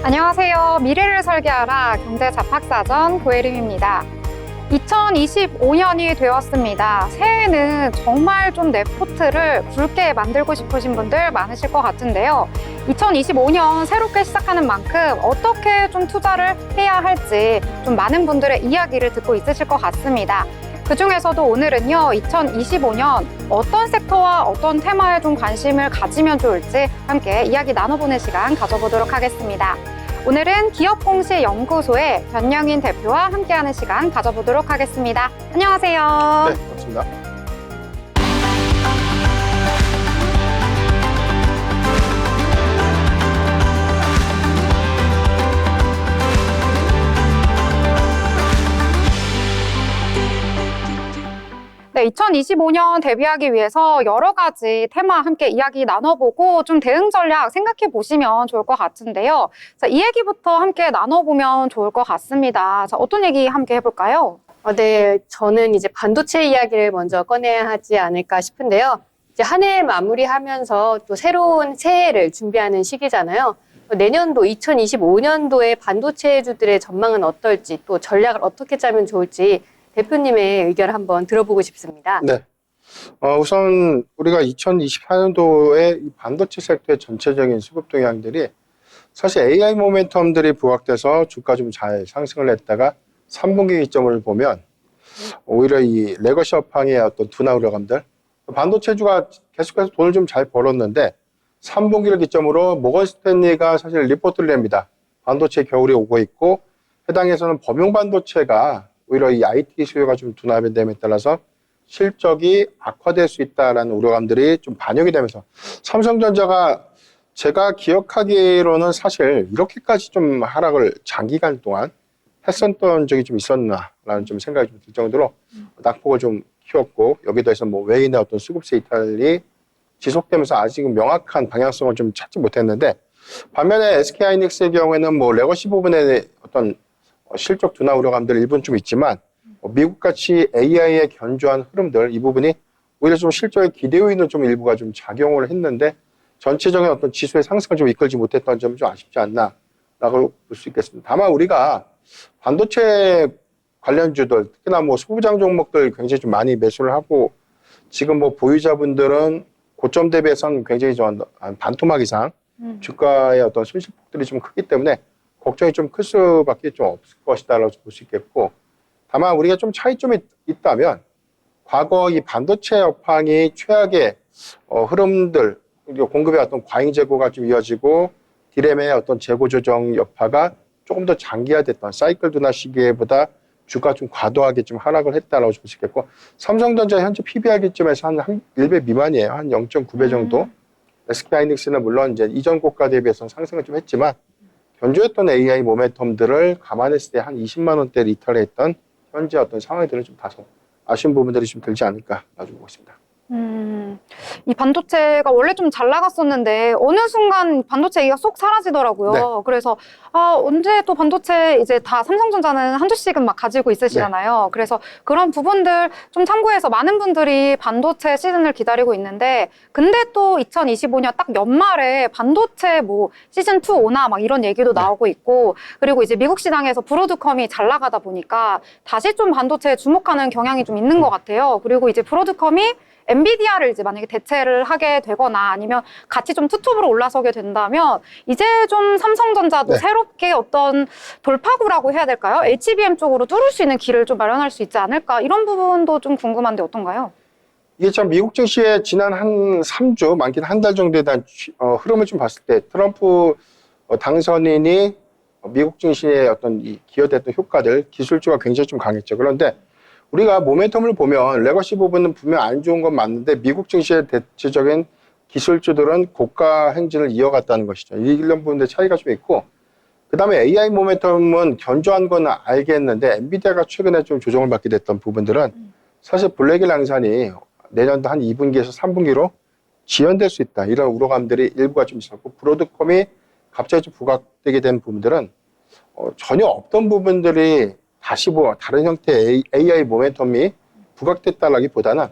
안녕하세요. 미래를 설계하라 경제잡학사전 고혜림입니다. 2025년이 되었습니다. 새해에는 정말 좀 내 포트를 굵게 만들고 싶으신 분들 많으실 것 같은데요. 2025년 새롭게 시작하는 만큼 어떻게 좀 투자를 해야 할지 좀 많은 분들의 이야기를 듣고 있으실 것 같습니다. 그중에서도 오늘은요, 2025년 어떤 섹터와 어떤 테마에 좀 관심을 가지면 좋을지 함께 이야기 나눠보는 시간 가져보도록 하겠습니다. 오늘은 기업공시연구소의 변영인 대표와 함께하는 시간 가져보도록 하겠습니다. 안녕하세요. 네, 반갑습니다. 네, 2025년 대비하기 위해서 여러 가지 테마 함께 이야기 나눠보고 좀 대응 전략 생각해 보시면 좋을 것 같은데요. 자, 이 얘기부터 함께 나눠보면 좋을 것 같습니다. 자, 어떤 얘기 함께 해볼까요? 네, 저는 이제 반도체 이야기를 먼저 꺼내야 하지 않을까 싶은데요. 이제 한 해 마무리하면서 또 새로운 새해를 준비하는 시기잖아요. 내년도 2025년도에 반도체주들의 전망은 어떨지, 또 전략을 어떻게 짜면 좋을지 대표님의 의견을 한번 들어보고 싶습니다. 네. 우선 우리가 2024년도에 이 반도체 섹터의 전체적인 수급 동향들이 사실 AI 모멘텀들이 부각돼서 주가 좀 잘 상승을 했다가 3분기 기점을 보면 오히려 이 레거시 업황의 어떤 둔화 우려감들, 반도체주가 계속해서 돈을 좀 잘 벌었는데 3분기를 기점으로 모건 스탠리가 사실 리포트를 냅니다. 반도체 겨울이 오고 있고 해당에서는 범용 반도체가 오히려 이 IT 수요가 좀 둔화됨에 따라서 실적이 악화될 수 있다는 우려감들이 좀 반영이 되면서 삼성전자가 제가 기억하기로는 사실 이렇게까지 좀 하락을 장기간 동안 했었던 적이 좀 있었나라는 좀 생각이 좀 들 정도로 낙폭을 좀 키웠고 여기에 대해서 뭐 외인의 어떤 수급세 이탈이 지속되면서 아직은 명확한 방향성을 좀 찾지 못했는데 반면에 SK하이닉스의 경우에는 뭐 레거시 부분에 어떤 실적 둔화 우려감들 일부는 좀 있지만 미국같이 AI의 견조한 흐름들 이 부분이 오히려 좀 실적의 기대 요인은 좀 일부가 좀 작용을 했는데 전체적인 어떤 지수의 상승을 좀 이끌지 못했던 점이 좀 아쉽지 않나라고 볼 수 있겠습니다. 다만 우리가 반도체 관련주들 특히나 뭐 소부장 종목들 굉장히 좀 많이 매수를 하고 지금 뭐 보유자분들은 고점 대비해서는 굉장히 좀 한 반토막 이상 주가의 어떤 손실폭들이 좀 크기 때문에 걱정이 좀 클 수밖에 좀 없을 것이다라고 볼 수 있겠고 다만 우리가 좀 차이점이 있다면 과거 이 반도체 업황이 최악의 흐름들 그리고 공급의 어떤 과잉 재고가 좀 이어지고 디램의 어떤 재고 조정 여파가 조금 더 장기화됐던 사이클 둔화 시기보다 주가 좀 과도하게 좀 하락을 했다라고 볼 수 있겠고 삼성전자 현재 PBR 기점에서 한 1배 미만이에요. 한 0.9배 정도. SK하이닉스는 물론 이제 이전 고가 대비해서 상승을 좀 했지만 견조했던 AI 모멘텀들을 감안했을 때 한 20만 원대 리터를 했던 현재 어떤 상황들은 좀 다소 아쉬운 부분들이 좀 들지 않을까 놔주고 있습니다. 이 반도체가 원래 좀 잘 나갔었는데 어느 순간 반도체 얘기가 쏙 사라지더라고요. 네. 그래서 언제 또 반도체 이제 다 삼성전자는 한 주씩은 막 가지고 있으시잖아요. 그래서 그런 부분들 좀 참고해서 많은 분들이 반도체 시즌을 기다리고 있는데 근데 또 2025년 딱 연말에 반도체 뭐 시즌 2 오나 막 이런 얘기도 나오고 있고 그리고 이제 미국 시장에서 브로드컴이 잘 나가다 보니까 다시 좀 반도체에 주목하는 경향이 좀 있는 것 같아요. 그리고 이제 브로드컴이 엔비디아를 이제 만약에 대체를 하게 되거나 아니면 같이 좀 투톱으로 올라서게 된다면 이제 좀 삼성전자도 네. 새롭게 어떤 돌파구라고 해야 될까요? HBM 쪽으로 뚫을 수 있는 길을 좀 마련할 수 있지 않을까? 이런 부분도 좀 궁금한데 어떤가요? 이게 참 미국 증시의 지난 한 3주, 많게는 한 달 정도에 대한 흐름을 좀 봤을 때 트럼프 당선인이 미국 증시의 어떤 이 기여됐던 효과들, 기술주가 굉장히 좀 강했죠. 그런데 우리가 모멘텀을 보면 레거시 부분은 분명 안 좋은 건 맞는데 미국 증시의 대체적인 기술주들은 고가 행진을 이어갔다는 것이죠. 이런 부분들 차이가 좀 있고 그 다음에 AI 모멘텀은 견조한 건 알겠는데 엔비디아가 최근에 좀 조정을 받게 됐던 부분들은 사실 블랙일 양산이 내년도 한 2분기에서 3분기로 지연될 수 있다. 이런 우려감들이 일부가 좀 있었고 브로드컴이 갑자기 좀 부각되게 된 부분들은 전혀 없던 부분들이 다시 뭐 다른 형태의 AI 모멘텀이 부각됐다라기보다는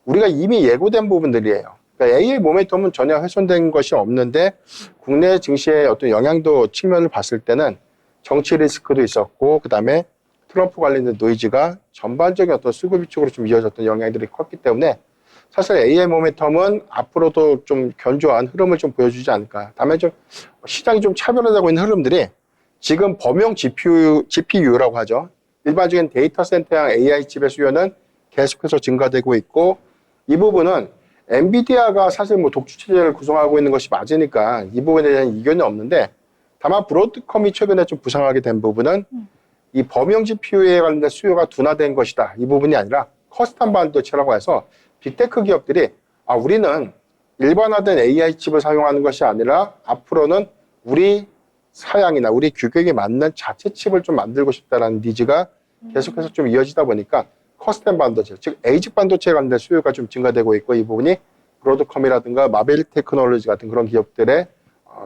우리가 이미 예고된 부분들이에요. 그러니까 AA 모멘텀은 전혀 훼손된 것이 없는데 국내 증시의 어떤 영향도 측면을 봤을 때는 정치 리스크도 있었고 그다음에 트럼프 관련된 노이즈가 전반적인 어떤 수급이 쪽으로 좀 이어졌던 영향들이 컸기 때문에 사실 AI 모멘텀은 앞으로도 좀 견조한 흐름을 좀 보여주지 않을까. 다음에 좀 시장이 좀 차별화되고 있는 흐름들이 지금 범용 GPU라고 하죠. 일반적인 데이터 센터형 AI 칩의 수요는 계속해서 증가되고 있고 이 부분은 엔비디아가 사실 뭐 독주 체제를 구성하고 있는 것이 맞으니까 이 부분에 대한 이견이 없는데 다만 브로드컴이 최근에 좀 부상하게 된 부분은 이 범용 GPU에 관련된 수요가 둔화된 것이다. 이 부분이 아니라 커스텀 반도체라고 해서 빅테크 기업들이 우리는 일반화된 AI 칩을 사용하는 것이 아니라 앞으로는 우리 사양이나 우리 규격에 맞는 자체 칩을 좀 만들고 싶다라는 니즈가 계속해서 좀 이어지다 보니까 커스텀 반도체, 즉 에이직 반도체에 관련된 수요가 좀 증가되고 있고 이 부분이 브로드컴이라든가 마벨 테크놀로지 같은 그런 기업들의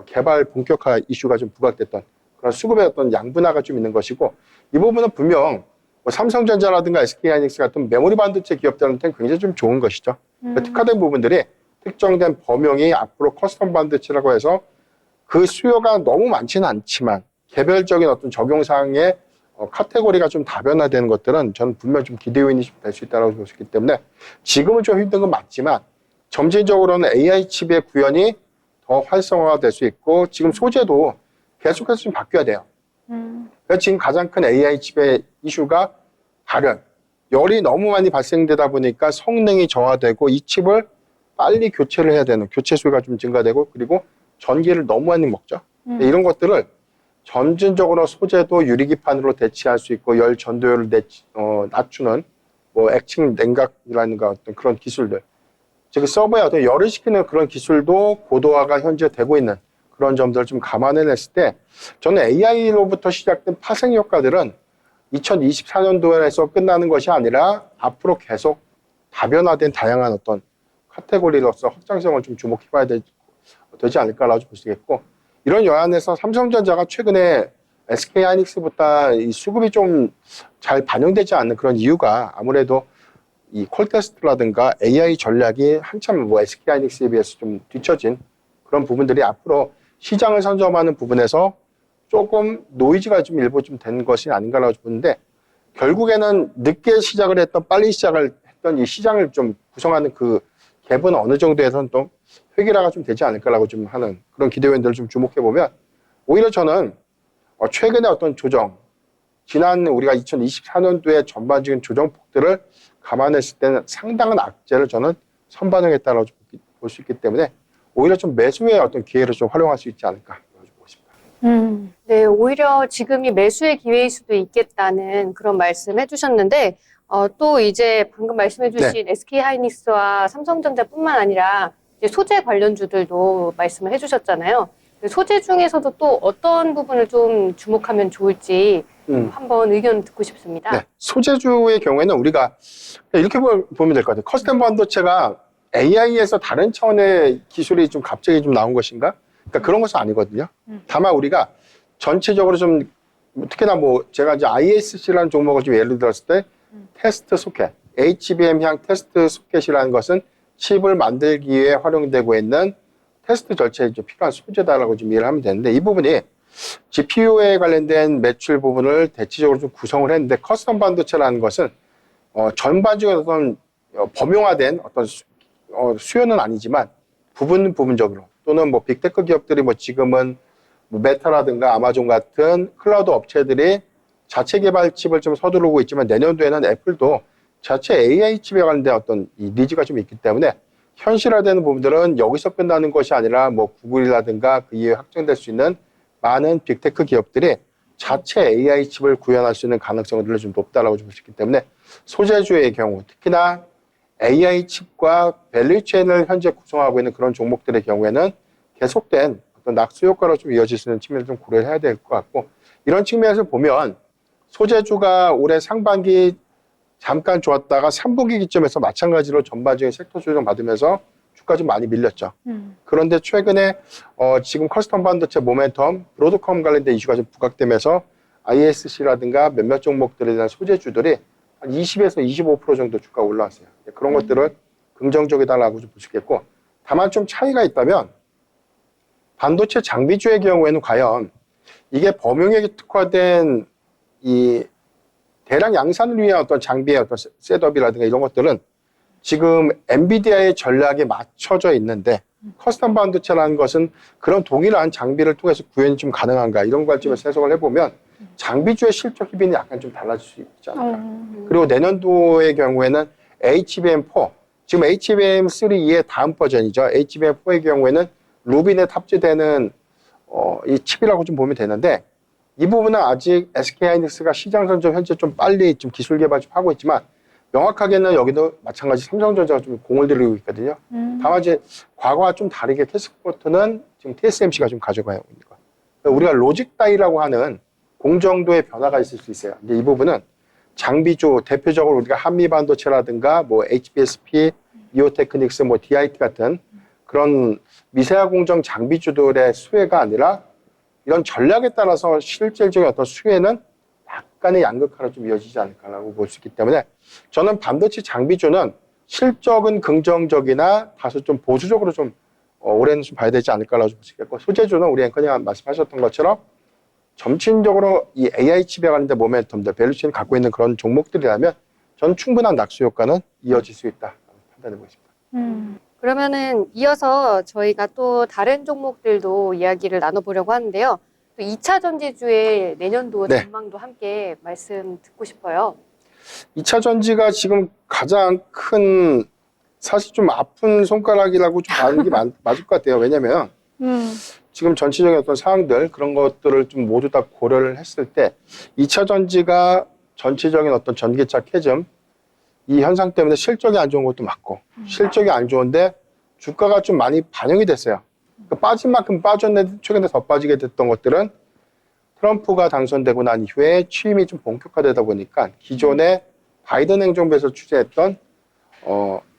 개발 본격화 이슈가 좀 부각됐던 그런 수급의 어떤 양분화가 좀 있는 것이고 이 부분은 분명 뭐 삼성전자라든가 SK하이닉스 같은 메모리 반도체 기업들한테는 굉장히 좀 좋은 것이죠. 그러니까 특화된 부분들이 특정된 범용이 앞으로 커스텀 반도체라고 해서 그 수요가 너무 많지는 않지만 개별적인 어떤 적용사항의 카테고리가 좀 다변화되는 것들은 저는 분명 좀 기대 요인이 될 수 있다고 볼 수 있기 때문에 지금은 좀 힘든 건 맞지만 점진적으로는 AI 칩의 구현이 더 활성화가 될 수 있고 지금 소재도 계속해서 좀 바뀌어야 돼요. 그래서 지금 가장 큰 AI 칩의 이슈가 발열. 열이 너무 많이 발생되다 보니까 성능이 저하되고 이 칩을 빨리 교체를 해야 되는 교체 수요가 좀 증가되고 그리고 전기를 너무 많이 먹죠. 이런 것들을 점진적으로 소재도 유리기판으로 대체할 수 있고 열 전도율을 낮추는 뭐 액칭 냉각이라든가 어떤 그런 기술들. 즉 서버에 어떤 열을 식히는 그런 기술도 고도화가 현재 되고 있는 그런 점들을 좀 감안해냈을 때 저는 AI로부터 시작된 파생 효과들은 2024년도에서 끝나는 것이 아니라 앞으로 계속 다변화된 다양한 어떤 카테고리로서 확장성을 좀 주목해봐야 되지 않을까라고 볼 수 있겠고 이런 영안에서 삼성전자가 최근에 SK하이닉스보다 이 수급이 좀 잘 반영되지 않는 그런 이유가 아무래도 이 콜테스트라든가 AI 전략이 한참 뭐 SK하이닉스에 비해서 좀 뒤처진 그런 부분들이 앞으로 시장을 선점하는 부분에서 조금 노이즈가 좀 일부 좀 된 것이 아닌가라고 보는데 결국에는 늦게 시작을 했던 빨리 시작을 했던 이 시장을 좀 구성하는 그 갭은 어느 정도에서는 또 획일화가 좀 되지 않을까라고 좀 하는 그런 기대 요인들을 좀 주목해 보면 오히려 저는 최근에 어떤 조정 지난 우리가 2024년도에 전반적인 조정폭들을 감안했을 때는 상당한 악재를 저는 선반영했다고 볼 수 있기 때문에 오히려 좀 매수의 어떤 기회를 좀 활용할 수 있지 않을까 보고 싶습니다. 네, 오히려 지금이 매수의 기회일 수도 있겠다는 그런 말씀 해주셨는데 또 이제 방금 말씀해주신 SK하이닉스와 삼성전자뿐만 아니라 이제 소재 관련주들도 말씀을 해주셨잖아요. 소재 중에서도 또 어떤 부분을 좀 주목하면 좋을지 한번 의견 듣고 싶습니다. 네, 소재주의 경우에는 우리가 이렇게 보면 될 것 같아요. 커스텀 반도체가 AI에서 다른 차원의 기술이 좀 갑자기 좀 나온 것인가? 그러니까 그런 것은 아니거든요. 다만 우리가 전체적으로 좀 특히나 뭐 제가 이제 ISC라는 종목을 좀 예를 들었을 때 테스트 소켓, HBM향 테스트 소켓이라는 것은 칩을 만들기 위해 활용되고 있는 테스트 절차에 좀 필요한 소재다라고 좀 이해를 하면 되는데 이 부분이 GPU에 관련된 매출 부분을 대체적으로 좀 구성을 했는데 커스텀 반도체라는 것은 전반적인 어떤 범용화된 어떤 수요는 아니지만 부분적으로 또는 뭐 빅테크 기업들이 뭐 지금은 뭐 메타라든가 아마존 같은 클라우드 업체들이 자체 개발 칩을 좀 서두르고 있지만 내년도에는 애플도 자체 AI 칩에 관련된 어떤 이 니즈가 좀 있기 때문에 현실화되는 부분들은 여기서 끝나는 것이 아니라 뭐 구글이라든가 그 이후에 확장될 수 있는 많은 빅테크 기업들이 자체 AI 칩을 구현할 수 있는 가능성들이 좀 높다라고 볼 수 있기 때문에 소재주의 경우 특히나 AI 칩과 밸류체인을 현재 구성하고 있는 그런 종목들의 경우에는 계속된 어떤 낙수 효과로 좀 이어질 수 있는 측면을 좀 고려해야 될 것 같고 이런 측면에서 보면 소재주가 올해 상반기 잠깐 좋았다가 3분기 기점에서 마찬가지로 전반적인 섹터 조정 받으면서 주가 좀 많이 밀렸죠. 그런데 최근에 지금 커스텀 반도체 모멘텀, 브로드컴 관련된 이슈가 좀 부각되면서 ISC라든가 몇몇 종목들에 대한 소재주들이 한 20에서 25% 정도 주가 올라왔어요. 그런 것들은 긍정적이다라고 좀 볼 수 있겠고 다만 좀 차이가 있다면 반도체 장비주의 경우에는 과연 이게 범용에 특화된 이 대량 양산을 위한 어떤 장비의 어떤 셋업이라든가 이런 것들은 지금 엔비디아의 전략에 맞춰져 있는데 커스텀 반도체라는 것은 그런 동일한 장비를 통해서 구현이 좀 가능한가 이런 관점에서 해석을 해보면 장비주의 실적 희비는 약간 좀 달라질 수 있지 않을까. 그리고 내년도의 경우에는 HBM4, 지금 HBM3의 다음 버전이죠. HBM4의 경우에는 루빈에 탑재되는 이 칩이라고 좀 보면 되는데 이 부분은 아직 SK하이닉스가 시장 선점 현재 좀 빨리 좀 기술 개발 좀 하고 있지만 명확하게는 여기도 마찬가지 삼성전자가 좀 공을 들이고 있거든요. 다만 이제 과거와 좀 다르게 캐스포트는 지금 TSMC가 좀 가져가고 있는 거예요. 우리가 로직 다이라고 하는 공정도의 변화가 있을 수 있어요. 근데 이 부분은 장비주 대표적으로 우리가 한미 반도체라든가 뭐 HBSP, 이오테크닉스, 뭐 DIT 같은 그런 미세화 공정 장비주들의 수혜가 아니라 이런 전략에 따라서 실질적인 어떤 수혜는 약간의 양극화로 좀 이어지지 않을까라고 볼 수 있기 때문에 저는 반도체 장비주는 실적은 긍정적이나 다소 좀 보수적으로 좀 올해는 좀 봐야 되지 않을까라고 볼 수 있겠고 소재주는 우리 앵커님 말씀하셨던 것처럼 점진적으로 이 AI 칩에 관련된 모멘텀들, 밸류체인을 갖고 있는 그런 종목들이라면 전 충분한 낙수 효과는 이어질 수 있다 판단해 보겠습니다. 그러면은 이어서 저희가 또 다른 종목들도 이야기를 나눠보려고 하는데요. 또 2차 전지주의 내년도 네. 전망도 함께 말씀 듣고 싶어요. 2차 전지가 지금 가장 큰 사실 좀 아픈 손가락이라고 좀 봐는 게 맞을 것 같아요. 왜냐면 지금 전체적인 어떤 사항들 그런 것들을 좀 모두 다 고려를 했을 때 2차 전지가 전체적인 어떤 전기차 캐즘 이 현상 때문에 실적이 안 좋은 것도 맞고 실적이 안 좋은데 주가가 좀 많이 반영이 됐어요. 그러니까 빠진 만큼 빠졌는데 최근에 더 빠지게 됐던 것들은 트럼프가 당선되고 난 이후에 취임이 좀 본격화되다 보니까 기존에 바이든 행정부에서 추진했던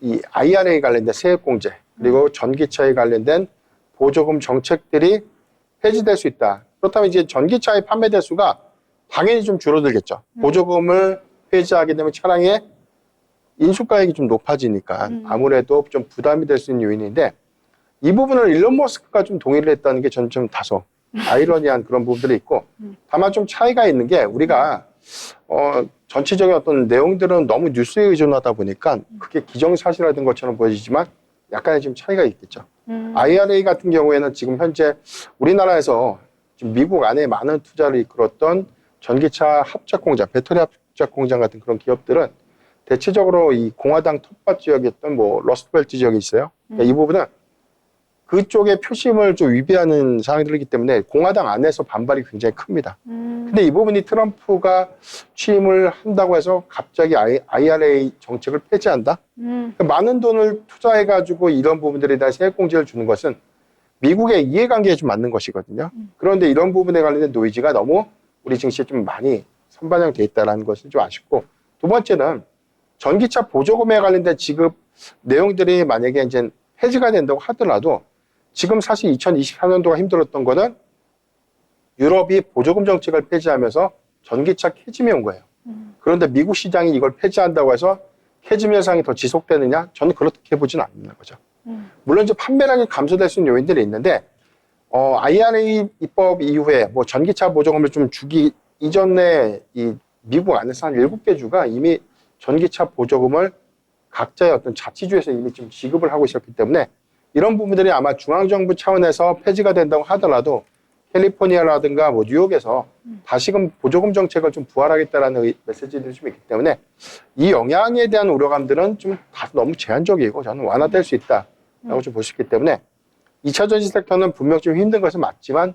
이 IRA 관련된 세액공제 그리고 전기차에 관련된 보조금 정책들이 폐지될 수 있다. 그렇다면 이제 전기차의 판매 대수가 당연히 좀 줄어들겠죠. 보조금을 폐지하게 되면 차량의 인수가액이 좀 높아지니까 아무래도 좀 부담이 될 수 있는 요인인데 이 부분을 일론 머스크가 좀 동의를 했다는 게 저는 좀 다소 아이러니한 그런 부분들이 있고 다만 좀 차이가 있는 게 우리가 전체적인 어떤 내용들은 너무 뉴스에 의존하다 보니까 그게 기정사실화된 것처럼 보여지지만 약간의 좀 차이가 있겠죠. IRA 같은 경우에는 지금 현재 우리나라에서 지금 미국 안에 많은 투자를 이끌었던 전기차 합작 공장, 배터리 합작 공장 같은 그런 기업들은 대체적으로 이 공화당 텃밭 지역이었던 뭐 러스트벨트 지역이 있어요. 그러니까 이 부분은 그쪽의 표심을 좀 위배하는 사항들이기 때문에 공화당 안에서 반발이 굉장히 큽니다. 근데 이 부분이 트럼프가 취임을 한다고 해서 갑자기 IRA 정책을 폐지한다? 그러니까 많은 돈을 투자해가지고 이런 부분들에 대한 세액공제를 주는 것은 미국의 이해관계에 좀 맞는 것이거든요. 그런데 이런 부분에 관련된 노이즈가 너무 우리 증시에 좀 많이 선반영돼 있다는 것은 좀 아쉽고 두 번째는 전기차 보조금에 관련된 지급 내용들이 만약에 이제 폐지가 된다고 하더라도 지금 사실 2024년도가 힘들었던 거는 유럽이 보조금 정책을 폐지하면서 전기차 캐즘이 온 거예요. 그런데 미국 시장이 이걸 폐지한다고 해서 캐즘 현상이 더 지속되느냐? 저는 그렇게 보지는 않는 거죠. 물론 이제 판매량이 감소될 수 있는 요인들이 있는데 IRA 입법 이후에 뭐 전기차 보조금을 좀 주기 이전에 이 미국 안에서 한 7개 주가 이미 전기차 보조금을 각자의 어떤 자치주에서 이미 지금 지급을 하고 있었기 때문에 이런 부분들이 아마 중앙정부 차원에서 폐지가 된다고 하더라도 캘리포니아라든가 뭐 뉴욕에서 다시금 보조금 정책을 좀 부활하겠다라는 메시지들이 좀 있기 때문에 이 영향에 대한 우려감들은 좀 다소 너무 제한적이고 저는 완화될 수 있다라고 좀 볼 수 있기 때문에 2차 전지 섹터는 분명 좀 힘든 것은 맞지만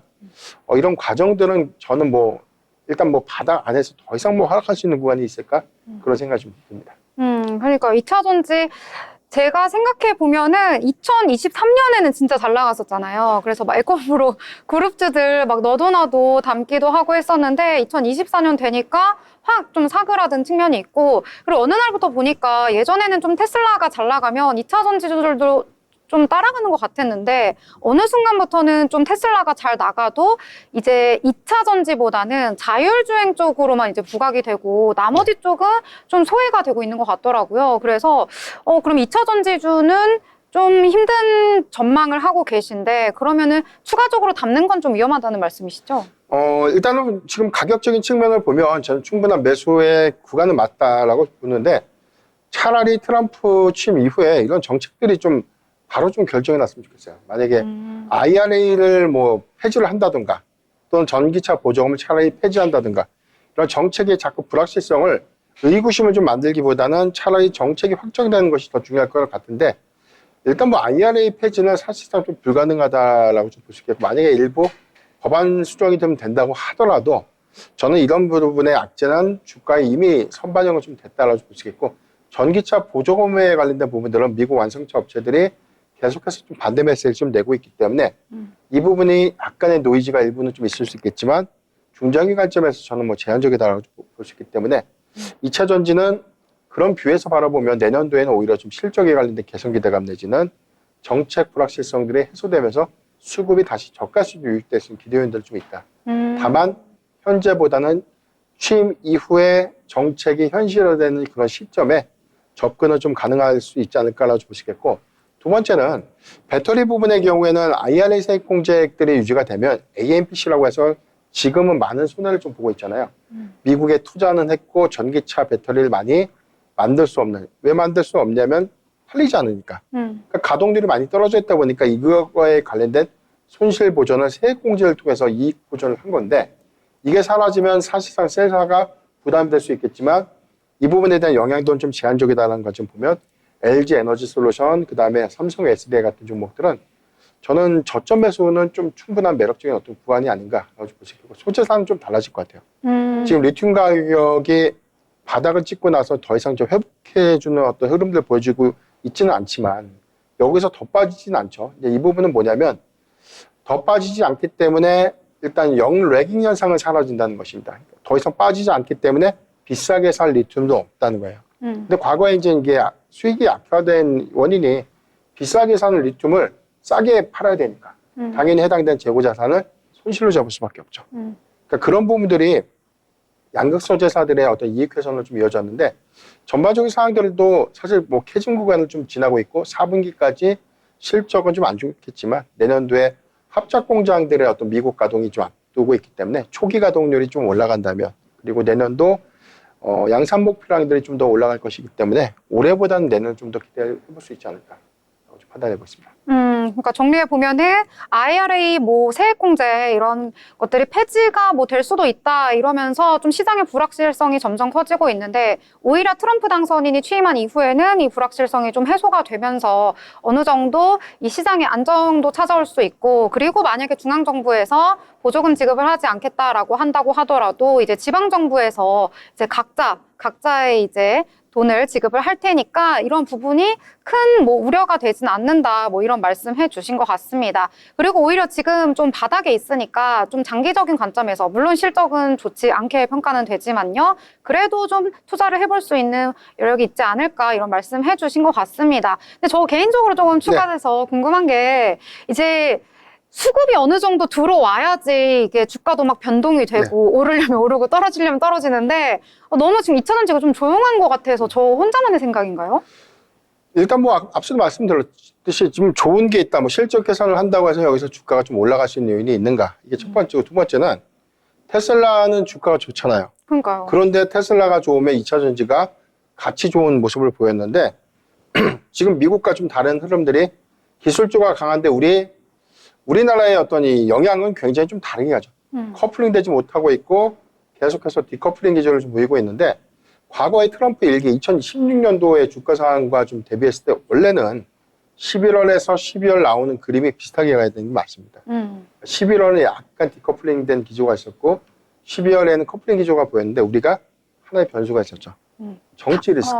이런 과정들은 저는 뭐 일단 뭐 바닥 안에서 더 이상 뭐 하락할 수 있는 구간이 있을까? 그런 생각이 좀 듭니다. 그러니까 2차 전지 제가 생각해 보면은 2023년에는 진짜 잘 나갔었잖아요. 그래서 막 에코프로 그룹주들 막 너도 나도 담기도 하고 했었는데 2024년 되니까 확 좀 사그라든 측면이 있고 그리고 어느 날부터 보니까 예전에는 좀 테슬라가 잘 나가면 2차 전지주들도 좀 따라가는 것 같았는데 어느 순간부터는 좀 테슬라가 잘 나가도 이제 2차 전지보다는 자율주행 쪽으로만 이제 부각이 되고 나머지 쪽은 좀 소외가 되고 있는 것 같더라고요. 그래서 그럼 2차 전지주는 좀 힘든 전망을 하고 계신데 그러면은 추가적으로 담는 건 좀 위험하다는 말씀이시죠? 일단은 지금 가격적인 측면을 보면 저는 충분한 매수의 구간은 맞다라고 보는데 차라리 트럼프 취임 이후에 이런 정책들이 좀 바로 좀 결정이 났으면 좋겠어요. 만약에 IRA를 뭐 폐지를 한다든가 또는 전기차 보조금을 차라리 폐지한다든가 이런 정책의 자꾸 불확실성을 의구심을 좀 만들기보다는 차라리 정책이 확정되는 것이 더 중요할 것 같은데 일단 뭐 IRA 폐지는 사실상 좀 불가능하다라고 좀 볼 수 있겠고 만약에 일부 법안 수정이 좀 된다고 하더라도 저는 이런 부분의 악재는 주가에 이미 선반영을 좀 됐다라고 볼 수 있겠고 전기차 보조금에 관련된 부분들은 미국 완성차 업체들이 계속해서 좀 반대 메시지를 좀 내고 있기 때문에 이 부분이 약간의 노이즈가 일부는 좀 있을 수 있겠지만 중장기 관점에서 저는 뭐 제한적이다라고 볼 수 있기 때문에 2차 전지는 그런 뷰에서 바라보면 내년도에는 오히려 좀 실적에 관련된 개선 기대감 내지는 정책 불확실성들이 해소되면서 수급이 다시 저가수로 유입될 수 있는 기대 요인들이 좀 있다. 다만 현재보다는 취임 이후에 정책이 현실화되는 그런 시점에 접근은 좀 가능할 수 있지 않을까라고 보시겠고 두 번째는 배터리 부분의 경우에는 IRA 세액 공제액들이 유지가 되면 AMPC라고 해서 지금은 많은 손해를 좀 보고 있잖아요. 미국에 투자는 했고 전기차 배터리를 많이 만들 수 없는 왜 만들 수 없냐면 팔리지 않으니까. 그러니까 가동률이 많이 떨어져 있다 보니까 이거에 관련된 손실 보전을 세액 공제를 통해서 이익 보전을 한 건데 이게 사라지면 사실상 세사가 부담이 될 수 있겠지만 이 부분에 대한 영향도 좀 제한적이다라는 걸 좀 보면 LG 에너지 솔루션, 그 다음에 삼성 SDI 같은 종목들은 저는 저점 매수는 좀 충분한 매력적인 어떤 구간이 아닌가라고 볼 수 있고 소재사는 좀 달라질 것 같아요. 지금 리튬 가격이 바닥을 찍고 나서 더 이상 좀 회복해주는 어떤 흐름들 보여주고 있지는 않지만 여기서 더 빠지지는 않죠. 이제 이 부분은 뭐냐면 더 빠지지 않기 때문에 일단 렉깅 현상은 사라진다는 것입니다. 더 이상 빠지지 않기 때문에 비싸게 살 리튬도 없다는 거예요. 근데 과거에 이제 이게 수익이 악화된 원인이 비싸게 사는 리튬을 싸게 팔아야 되니까 당연히 해당된 재고 자산을 손실로 잡을 수밖에 없죠. 그러니까 그런 부분들이 양극 소재사들의 어떤 이익 훼손을 좀 이어졌는데 전반적인 상황들도 사실 뭐 캐진 구간을 좀 지나고 있고 4분기까지 실적은 좀 안 좋겠지만 내년도에 합작 공장들의 어떤 미국 가동이 좀 앞두고 있기 때문에 초기 가동률이 좀 올라간다면 그리고 내년도 양산목 필요량들이 좀 더 올라갈 것이기 때문에 올해보다는 내년 좀 더 기대해 볼 수 있지 않을까 판단해 보겠습니다. 그러니까 정리해 보면은 IRA 뭐 세액 공제 이런 것들이 폐지가 뭐 될 수도 있다 이러면서 좀 시장의 불확실성이 점점 커지고 있는데 오히려 트럼프 당선인이 취임한 이후에는 이 불확실성이 좀 해소가 되면서 어느 정도 이 시장의 안정도 찾아올 수 있고 그리고 만약에 중앙 정부에서 보조금 지급을 하지 않겠다라고 한다고 하더라도 이제 지방 정부에서 이제 각자의 이제 돈을 지급을 할 테니까 이런 부분이 큰 뭐 우려가 되진 않는다 뭐 이런 말씀해 주신 것 같습니다. 그리고 오히려 지금 좀 바닥에 있으니까 좀 장기적인 관점에서 물론 실적은 좋지 않게 평가는 되지만요. 그래도 좀 투자를 해볼 수 있는 여력이 있지 않을까 이런 말씀해 주신 것 같습니다. 근데 저 개인적으로 조금 추가돼서 궁금한 게 이제 수급이 어느 정도 들어와야지 이게 주가도 막 변동이 되고 오르려면 오르고 떨어지려면 떨어지는데 너무 지금 2차 전지가 좀 조용한 것 같아서 저 혼자만의 생각인가요? 일단 뭐 앞서도 말씀드렸듯이 지금 좋은 게 있다. 뭐 실적 개선을 한다고 해서 여기서 주가가 좀 올라갈 수 있는 요인이 있는가? 이게 첫 번째고 두 번째는 테슬라는 주가가 좋잖아요. 그러니까요. 그런데 테슬라가 좋으면 2차 전지가 같이 좋은 모습을 보였는데 지금 미국과 좀 다른 흐름들이 기술주가 강한데 우리나라의 어떤 이 영향은 굉장히 좀 다르게 가죠. 커플링 되지 못하고 있고 계속해서 디커플링 기조를 좀 보이고 있는데 과거의 트럼프 일기 2016년도의 주가 상황과 좀 대비했을 때 원래는 11월에서 12월 나오는 그림이 비슷하게 가야 되는 게 맞습니다. 11월에 약간 디커플링 된 기조가 있었고 12월에는 커플링 기조가 보였는데 우리가 하나의 변수가 있었죠. 정치 리스크.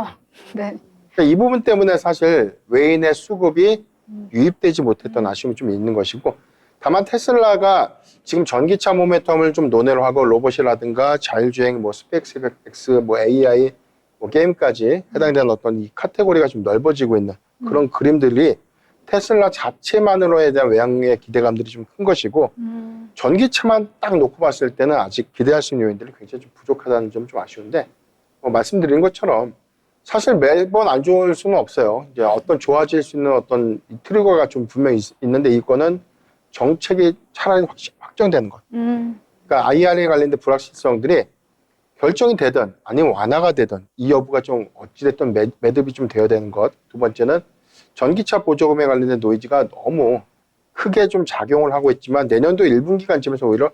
네. 그러니까 이 부분 때문에 사실 외인의 수급이 유입되지 못했던 아쉬움이 좀 있는 것이고 다만 테슬라가 지금 전기차 모멘텀을 좀 논의를 하고 로봇이라든가 자율주행, 뭐 스페이스X, 뭐 AI, 뭐 게임까지 해당되는 어떤 이 카테고리가 좀 넓어지고 있는 그런 그림들이 테슬라 자체만으로에 대한 외향의 기대감들이 좀 큰 것이고 전기차만 딱 놓고 봤을 때는 아직 기대할 수 있는 요인들이 굉장히 좀 부족하다는 점 좀 아쉬운데 말씀드린 것처럼 사실 매번 안 좋을 수는 없어요. 이제 어떤 좋아질 수 있는 어떤 트리거가 좀 분명히 있는데 이거는 정책이 차라리 확정되는 것. 그러니까 IRA에 관련된 불확실성들이 결정이 되든 아니면 완화가 되든 이 여부가 좀 어찌됐든 매듭이 좀 되어야 되는 것. 두 번째는 전기차 보조금에 관련된 노이즈가 너무 크게 좀 작용을 하고 있지만 내년도 1분기간쯤에서 오히려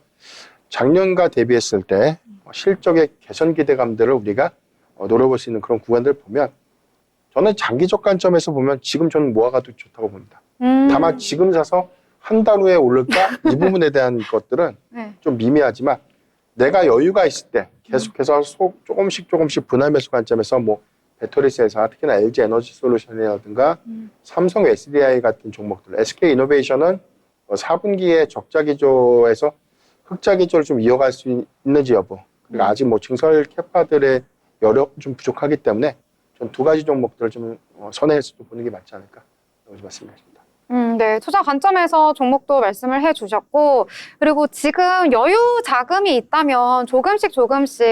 작년과 대비했을 때 실적의 개선 기대감들을 우리가 노려볼 수 있는 그런 구간들을 보면 저는 장기적 관점에서 보면 지금 저는 모아가도 좋다고 봅니다. 다만 지금 사서 한 달 후에 오를까? 이 부분에 대한 것들은 네. 좀 미미하지만 내가 여유가 있을 때 계속해서 조금씩 분할 매수 관점에서 뭐 배터리셀사 특히나 LG 에너지 솔루션이라든가 삼성 SDI 같은 종목들, SK 이노베이션은 4분기에 적자 기조에서 흑자 기조를 좀 이어갈 수 있는지 여부. 그리고 아직 뭐 증설 캐파들의 여력이 좀 부족하기 때문에 전 두 가지 종목들을 좀 선회해서 보는 게 맞지 않을까 라고 말씀드립니다. 네, 투자 관점에서 종목도 말씀을 해주셨고, 그리고 지금 여유 자금이 있다면 조금씩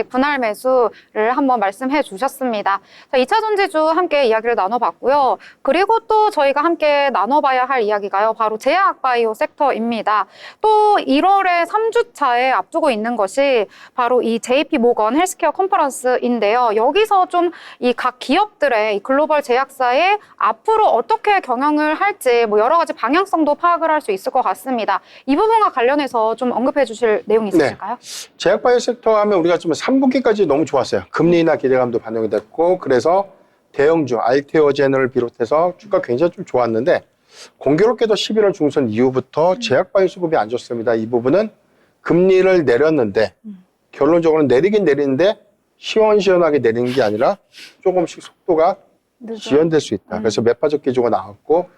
분할 매수를 한번 말씀해 주셨습니다. 자, 2차 전지주 함께 이야기를 나눠봤고요. 그리고 또 저희가 함께 나눠봐야 할 이야기가요. 바로 제약바이오 섹터입니다. 또 1월에 3주차에 앞두고 있는 것이 바로 이 JP 모건 헬스케어 컨퍼런스인데요. 여기서 좀 이 각 기업들의 이 글로벌 제약사의 앞으로 어떻게 경영을 할지 뭐 여러 가지 방향성도 파악을 할 수 있을 것 같습니다. 이 부분과 관련해서 좀 언급해 주실 내용이 있으실까요? 네. 제약바이오 섹터 하면 우리가 좀 3분기까지 너무 좋았어요. 금리 인하 기대감도 반영이 됐고 그래서 대형주, 알테오젠을 비롯해서 주가 굉장히 좀 좋았는데 공교롭게도 11월 중순 이후부터 제약바이오 수급이 안 좋습니다. 이 부분은 금리를 내렸는데 결론적으로 내리긴 내리는데 시원시원하게 내리는 게 아니라 조금씩 속도가 지연될 수 있다. 그래서 매파적 기조가 나왔고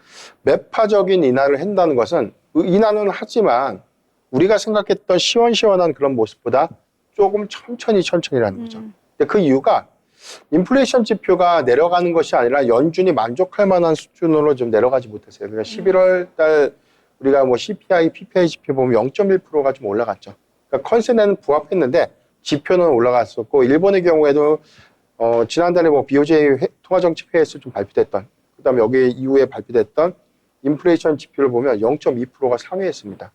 매파적인 인하를 한다는 것은 인하는 하지만 우리가 생각했던 시원시원한 그런 모습보다 조금 천천히라는 거죠. 근데 그 이유가 인플레이션 지표가 내려가는 것이 아니라 연준이 만족할 만한 수준으로 좀 내려가지 못했어요. 그러니까 11월 달 우리가 뭐 CPI, PPI 지표 보면 0.1%가 좀 올라갔죠. 그러니까 컨센에는 부합했는데 지표는 올라갔었고 일본의 경우에도 지난달에 뭐 BOJ 통화정책회의에서 좀 발표됐던, 그 다음에 여기 이후에 발표됐던 인플레이션 지표를 보면 0.2%가 상회했습니다.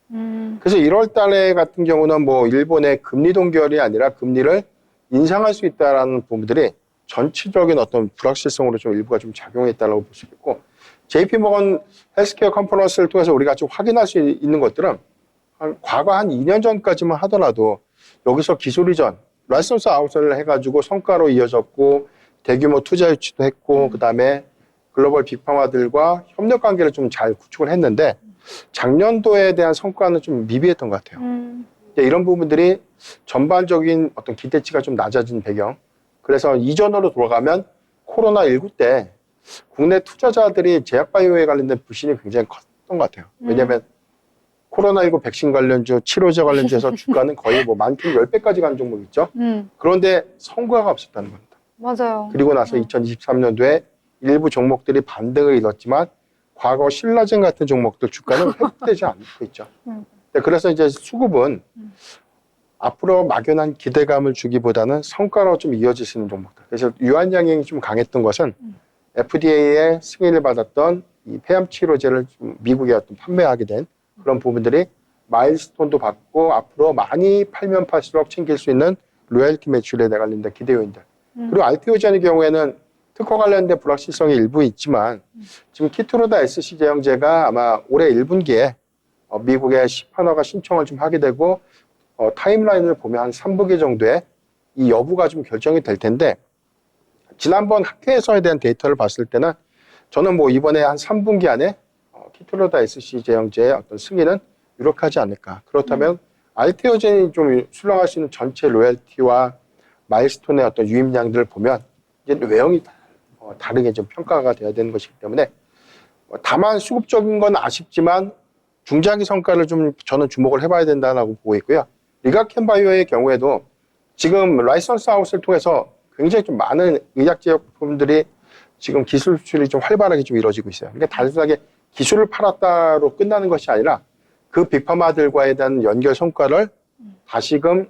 그래서 1월 달에 같은 경우는 뭐 일본의 금리 동결이 아니라 금리를 인상할 수 있다라는 부분들이 전체적인 어떤 불확실성으로 좀 일부가 좀 작용했다라고 볼 수 있고, JP모건 헬스케어 컨퍼런스를 통해서 우리가 좀 확인할 수 있는 것들은 과거 한 2년 전까지만 하더라도 여기서 기술 이전, 라이선스 아웃을 해가지고 성과로 이어졌고 대규모 투자 유치도 했고 그다음에 글로벌 빅파마들과 협력 관계를 좀 잘 구축을 했는데 작년도에 대한 성과는 좀 미비했던 것 같아요. 이런 부분들이 전반적인 어떤 기대치가 좀 낮아진 배경. 그래서 이전으로 돌아가면 코로나19 때 국내 투자자들이 제약바이오에 관련된 불신이 굉장히 컸던 것 같아요. 왜냐하면 코로나19 백신 관련주, 치료제 관련주에서 주가는 거의 뭐 많게는 10배까지 간 종목이 있죠. 그런데 성과가 없었다는 겁니다. 맞아요. 그리고 나서 2023년도에 일부 종목들이 반등을 이뤘지만 과거 신라젠 같은 종목들 주가는 회복되지 않고 있죠. 그래서 이제 수급은 앞으로 막연한 기대감을 주기보다는 성과로 좀 이어질 수 있는 종목들. 그래서 유한양행이 좀 강했던 것은 FDA의 승인을 받았던 이 폐암 치료제를 좀 미국에 어떤 판매하게 된 그런 부분들이 마일스톤도 받고 앞으로 많이 팔면 팔수록 챙길 수 있는 로열티 매출에 관련된 기대 요인들. 그리고 알테오젠의 경우에는 특허 관련된 불확실성이 일부 있지만 지금 키트로다 SC 제형제가 아마 올해 1분기에 미국의 시판화가 신청을 좀 하게 되고 타임라인을 보면 한 3분기 정도에 이 여부가 좀 결정이 될 텐데 지난번 학회에서에 대한 데이터를 봤을 때는 저는 뭐 이번에 한 3분기 안에 키트로다 SC 제형제의 어떤 승인은 유력하지 않을까. 그렇다면 알테오젠이 좀 수령할 수 있는 전체 로열티와 마일스톤의 어떤 유입량들을 보면 이제 외형이 다르게 좀 평가가 돼야 되는 것이기 때문에 다만 수급적인 건 아쉽지만 중장기 성과를 좀 저는 주목을 해봐야 된다고 보고 있고요. 리가켄바이오의 경우에도 지금 라이선스 아웃을 통해서 굉장히 좀 많은 의약 제약품들이 지금 기술 수출이 좀 활발하게 좀 이루어지고 있어요. 그러니까 단순하게 기술을 팔았다로 끝나는 것이 아니라 그 빅파마들과에 대한 연결 성과를 다시금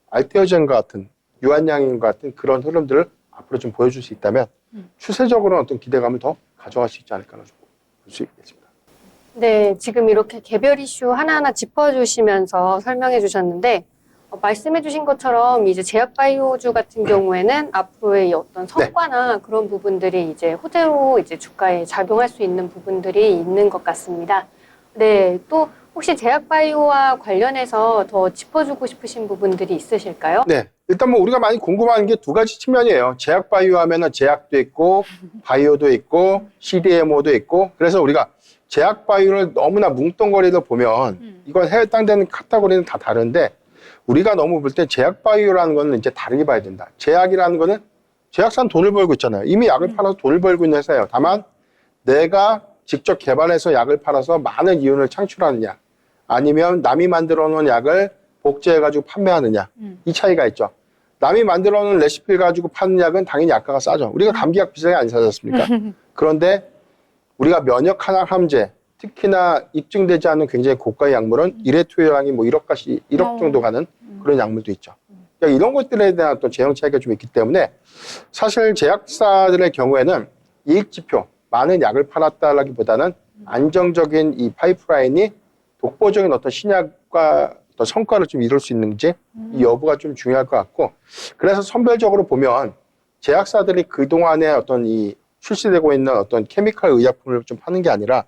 알테오젠과 같은 유한양행과 같은 그런 흐름들을 앞으로 좀 보여줄 수 있다면 추세적으로는 어떤 기대감을 더 가져갈 수 있지 않을까라고 볼 수 있겠습니다. 네, 지금 이렇게 개별 이슈 하나하나 짚어주시면서 설명해 주셨는데, 말씀해 주신 것처럼 이제 제약바이오주 같은 경우에는 앞으로의 어떤 성과나 그런 부분들이 이제 호재로 이제 주가에 작용할 수 있는 부분들이 있는 것 같습니다. 네, 또 혹시 제약바이오와 관련해서 더 짚어주고 싶으신 부분들이 있으실까요? 네. 일단 뭐 우리가 많이 궁금한 게 두 가지 측면이에요. 제약 바이오 하면은 제약도 있고, 바이오도 있고, CDMO도 있고. 그래서 우리가 제약 바이오를 너무나 뭉뚱거리다 보면 이건 해당되는 카테고리는 다 다른데 우리가 너무 볼 때 제약 바이오라는 거는 이제 다르게 봐야 된다. 제약이라는 거는 제약사는 돈을 벌고 있잖아요. 이미 약을 팔아서 돈을 벌고 있는 회사예요. 다만 내가 직접 개발해서 약을 팔아서 많은 이윤을 창출하느냐 아니면 남이 만들어 놓은 약을 복제해가지고 판매하느냐 이 차이가 있죠. 남이 만들어 놓은 레시피를 가지고 파는 약은 당연히 약가가 싸죠. 우리가 감기약 비싸게 안 사지 않습니까? 그런데 우리가 면역 항암제 특히나 입증되지 않은 굉장히 고가의 약물은 1회 투여량이 뭐 1억 정도 가는 그런 약물도 있죠. 그러니까 이런 것들에 대한 어떤 재형 차이가 좀 있기 때문에 사실 제약사들의 경우에는 이익지표, 많은 약을 팔았다라기보다는 안정적인 이 파이프라인이 독보적인 어떤 신약과 어떤 성과를 좀 이룰 수 있는지 이 여부가 좀 중요할 것 같고 그래서 선별적으로 보면 제약사들이 그동안에 어떤 이 출시되고 있는 어떤 케미칼 의약품을 좀 파는 게 아니라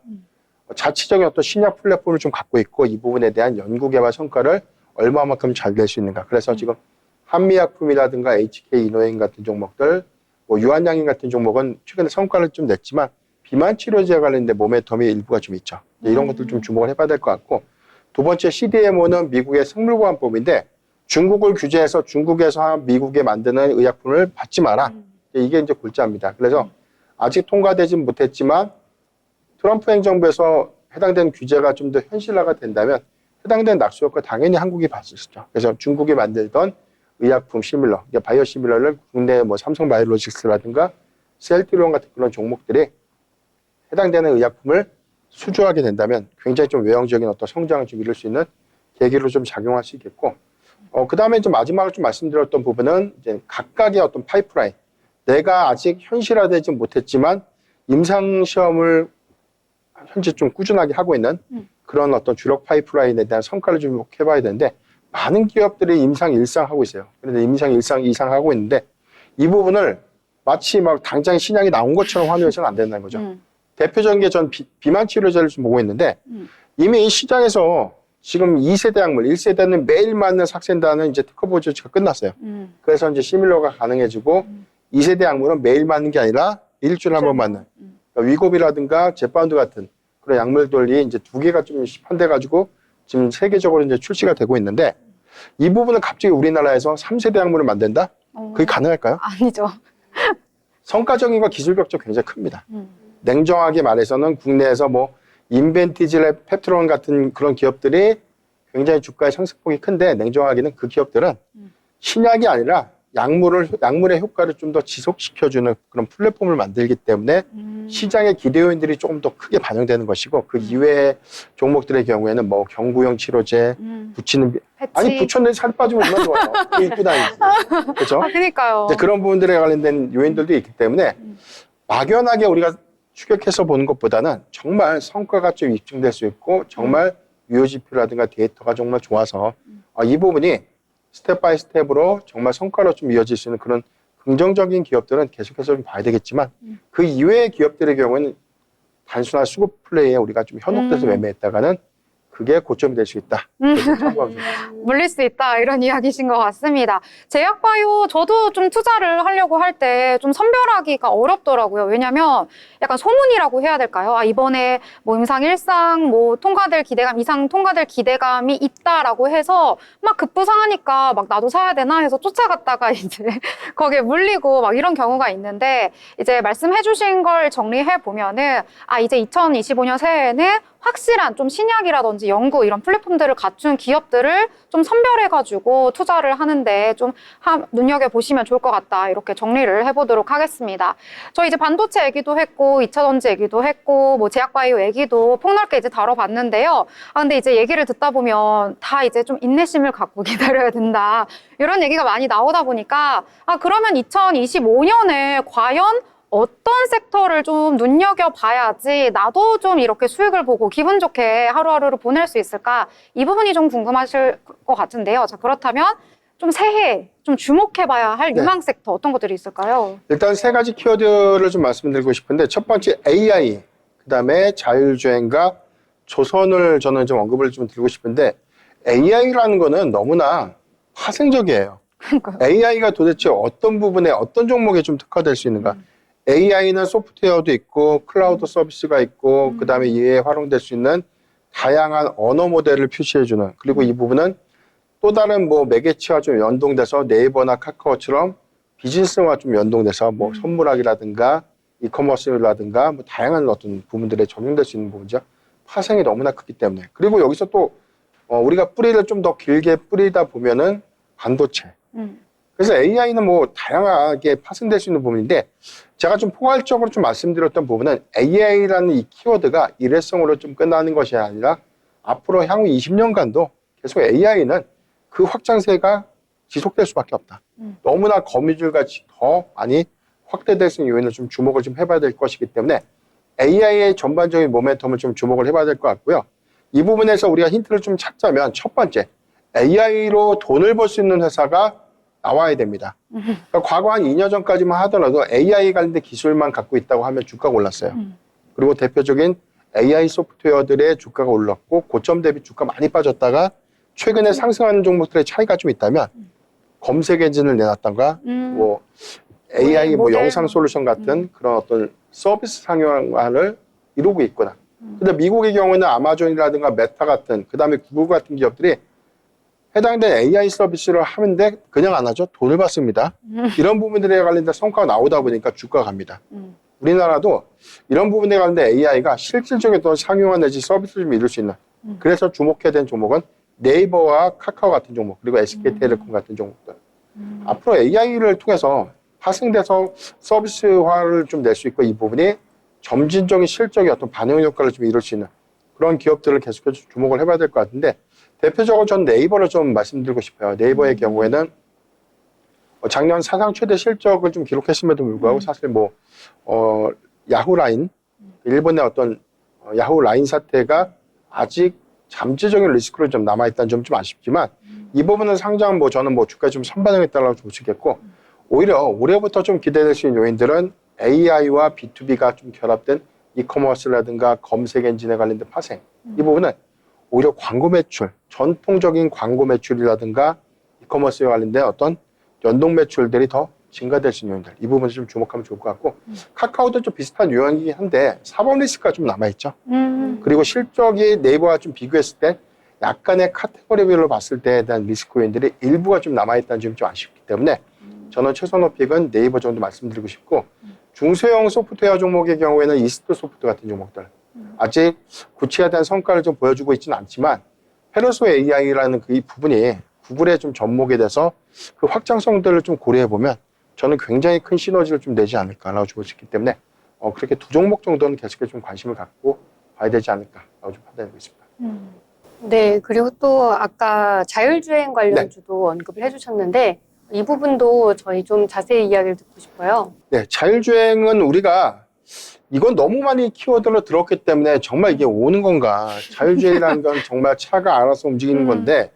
자체적인 어떤 신약 플랫폼을 좀 갖고 있고 이 부분에 대한 연구개발 성과를 얼마만큼 잘 낼 수 있는가. 그래서 지금 한미약품이라든가 HK 이노행 같은 종목들, 뭐 유한양인 같은 종목은 최근에 성과를 좀 냈지만 비만 치료제에 관련된 모멘텀이 일부가 좀 있죠. 이런 것들 좀 주목을 해봐야 될 것 같고 두 번째 CDMO는 미국의 생물보안법인데 중국을 규제해서 중국에서 미국에 만드는 의약품을 받지 마라. 이게 이제 골자입니다. 그래서 아직 통과되진 못했지만 트럼프 행정부에서 해당되는 규제가 좀 더 현실화가 된다면 해당되는 낙수 효과 당연히 한국이 받을 수 있죠. 그래서 중국이 만들던 의약품 시밀러, 바이오 시밀러를 국내 뭐 삼성바이오로직스라든가 셀트리온 같은 그런 종목들이 해당되는 의약품을 수주하게 된다면 굉장히 좀 외형적인 어떤 성장을 좀 이룰 수 있는 계기로 좀 작용할 수 있겠고, 그 다음에 좀 마지막으로 좀 말씀드렸던 부분은 이제 각각의 어떤 파이프라인, 내가 아직 현실화되지 못했지만 임상 시험을 현재 좀 꾸준하게 하고 있는 그런 어떤 주력 파이프라인에 대한 성과를 좀 해봐야 되는데 많은 기업들이 임상 1상 하고 있어요. 그런데 임상 1상 2상 하고 있는데 이 부분을 마치 막 당장 신약이 나온 것처럼 화면에서는 안 된다는 거죠. 대표적인 게 전 비만 치료제를 좀 보고 있는데 이미 이 시장에서 지금 2세대 약물, 1세대는 매일 맞는 삭센다는 이제 특허 조치가 끝났어요. 그래서 이제 시밀러가 가능해지고 2세대 약물은 매일 맞는 게 아니라 일주일에 한 번 맞는 그러니까 위고비라든가 제파운드 같은 그런 약물들이 이제 두 개가 좀 시판돼 가지고 지금 세계적으로 이제 출시가 되고 있는데 이 부분을 갑자기 우리나라에서 3세대 약물을 만든다? 그게 가능할까요? 아니죠. 성과적인 과 기술력도 굉장히 큽니다. 냉정하게 말해서는 국내에서 뭐 인벤티지랩, 펩트론 같은 그런 기업들이 굉장히 주가의 상승폭이 큰데 냉정하게는 그 기업들은 신약이 아니라 약물의 효과를 좀 더 지속시켜주는 그런 플랫폼을 만들기 때문에 시장의 기대 요인들이 조금 더 크게 반영되는 것이고 그 이외의 종목들의 경우에는 뭐 경구용 치료제, 붙이는 패치. 아니 붙였는데 살 빠지면 얼마나 좋아요. 그거 입고 다니지. 그렇죠? 그러니까요. 그런 부분들에 관련된 요인들도 있기 때문에 막연하게 우리가 추격해서 보는 것보다는 정말 성과가 좀 입증될 수 있고 정말 유효지표라든가 데이터가 정말 좋아서 이 부분이 스텝 바이 스텝으로 정말 성과로 좀 이어질 수 있는 그런 긍정적인 기업들은 계속해서 좀 봐야 되겠지만 그 이외의 기업들의 경우에는 단순한 수급 플레이에 우리가 좀 현혹돼서 매매했다가는 그게 고점이 될 수 있다. 참고하면 좋겠습니다. 물릴 수 있다 이런 이야기신 것 같습니다. 제약바이오 저도 좀 투자를 하려고 할 때 좀 선별하기가 어렵더라고요. 왜냐하면 약간 소문이라고 해야 될까요? 이번에 뭐 임상 1상 뭐 통과될 기대감, 이상 통과될 기대감이 있다라고 해서 막 급부상하니까 막 나도 사야 되나 해서 쫓아갔다가 이제 거기에 물리고 막 이런 경우가 있는데 이제 말씀해주신 걸 정리해 보면은 이제 2025년 새해에는 확실한 좀 신약이라든지 연구 이런 플랫폼들을 갖춘 기업들을 좀 선별해가지고 투자를 하는데 좀 눈여겨보시면 좋을 것 같다. 이렇게 정리를 해보도록 하겠습니다. 저 이제 반도체 얘기도 했고, 2차 전지 얘기도 했고, 뭐 제약바이오 얘기도 폭넓게 이제 다뤄봤는데요. 근데 이제 얘기를 듣다 보면 다 이제 좀 인내심을 갖고 기다려야 된다. 이런 얘기가 많이 나오다 보니까, 그러면 2025년에 과연 어떤 섹터를 좀 눈여겨봐야지 나도 좀 이렇게 수익을 보고 기분 좋게 하루하루를 보낼 수 있을까? 이 부분이 좀 궁금하실 것 같은데요. 자, 그렇다면 좀 새해 좀 주목해봐야 할 네. 유망 섹터 어떤 것들이 있을까요? 일단 세 가지 키워드를 좀 말씀드리고 싶은데 첫 번째 AI, 그다음에 자율주행과 조선을 저는 좀 언급을 좀 드리고 싶은데 AI라는 거는 너무나 파생적이에요. 그러니까요. AI가 도대체 어떤 부분에 어떤 종목에 좀 특화될 수 있는가? AI는 소프트웨어도 있고 클라우드 서비스가 있고 그다음에 이에 활용될 수 있는 다양한 언어 모델을 표시해주는 그리고 이 부분은 또 다른 뭐 매개체와 좀 연동돼서 네이버나 카카오처럼 비즈니스와 좀 연동돼서 뭐 선물학이라든가 이커머스라든가 뭐 다양한 어떤 부분들에 적용될 수 있는 부분이죠. 파생이 너무나 크기 때문에. 그리고 여기서 또 우리가 뿌리를 좀 더 길게 뿌리다 보면은 반도체. 그래서 AI는 뭐 다양하게 파생될 수 있는 부분인데 제가 좀 포괄적으로 좀 말씀드렸던 부분은 AI라는 이 키워드가 일회성으로 좀 끝나는 것이 아니라 앞으로 향후 20년간도 계속 AI는 그 확장세가 지속될 수밖에 없다. 너무나 거미줄같이 더 많이 확대될 수 있는 요인을 좀 주목을 좀 해봐야 될 것이기 때문에 AI의 전반적인 모멘텀을 좀 주목을 해봐야 될 것 같고요. 이 부분에서 우리가 힌트를 좀 찾자면 첫 번째, AI로 돈을 벌 수 있는 회사가 나와야 됩니다. 그러니까 과거 한 2년 전까지만 하더라도 AI 관련된 기술만 갖고 있다고 하면 주가가 올랐어요. 그리고 대표적인 AI 소프트웨어들의 주가가 올랐고 고점 대비 주가 많이 빠졌다가 최근에 상승하는 종목들의 차이가 좀 있다면 검색 엔진을 내놨던가 뭐 AI 뭐 모델. 영상 솔루션 같은 그런 어떤 서비스 상용화를 이루고 있구나. 근데 미국의 경우에는 아마존이라든가 메타 같은 그다음에 구글 같은 기업들이 해당된 AI 서비스를 하는데 그냥 안 하죠. 돈을 받습니다. 이런 부분들에 관련된 성과가 나오다 보니까 주가가 갑니다. 우리나라도 이런 부분에 관련된 AI가 실질적인 어떤 상용화 내지 서비스를 좀 이룰 수 있는 그래서 주목해야 되는 종목은 네이버와 카카오 같은 종목 그리고 SK텔레콤 같은 종목들. 앞으로 AI를 통해서 파생돼서 서비스화를 좀 낼 수 있고 이 부분이 점진적인 실적의 어떤 반영 효과를 좀 이룰 수 있는 그런 기업들을 계속해서 주목을 해봐야 될 것 같은데 대표적으로 전 네이버를 좀 말씀드리고 싶어요. 네이버의 경우에는 작년 사상 최대 실적을 좀 기록했음에도 불구하고 사실 뭐 야후 라인 일본의 어떤 야후 라인 사태가 아직 잠재적인 리스크로 좀 남아있다는 점 좀 아쉽지만 이 부분은 상장 뭐 저는 뭐 주가 좀 선반영했다라고 볼 수 있겠고 오히려 올해부터 좀 기대될 수 있는 요인들은 AI와 B2B가 좀 결합된 이커머스라든가 검색 엔진에 관련된 파생 이 부분은 오히려 광고 매출, 전통적인 광고 매출이라든가 이커머스에 관련된 어떤 연동 매출들이 더 증가될 수 있는 요인들 이 부분을 좀 주목하면 좋을 것 같고 카카오도 좀 비슷한 유형이긴 한데 사법 리스크가 좀 남아있죠. 그리고 실적이 네이버와 좀 비교했을 때 약간의 카테고리별로 봤을 때에 대한 리스크 요인들이 일부가 좀 남아있다는 점이 좀 아쉽기 때문에 저는 최선호 픽은 네이버 정도 말씀드리고 싶고 중소형 소프트웨어 종목의 경우에는 이스트 소프트 같은 종목들 아직 구체화된 성과를 좀 보여주고 있지는 않지만 페르소 AI라는 그 이 부분이 구글의 좀 접목에 대해서 그 확장성들을 좀 고려해 보면 저는 굉장히 큰 시너지를 좀 내지 않을까라고 볼 수 있기 때문에 그렇게 두 종목 정도는 계속해서 좀 관심을 갖고 봐야 되지 않을까라고 좀 판단하고 있습니다. 네, 그리고 또 아까 자율주행 관련주도 언급을 해주셨는데 이 부분도 저희 좀 자세히 이야기를 듣고 싶어요. 네, 자율주행은 우리가 이건 너무 많이 키워드로 들었기 때문에 정말 이게 오는 건가. 자율주행이라는 건 정말 차가 알아서 움직이는 건데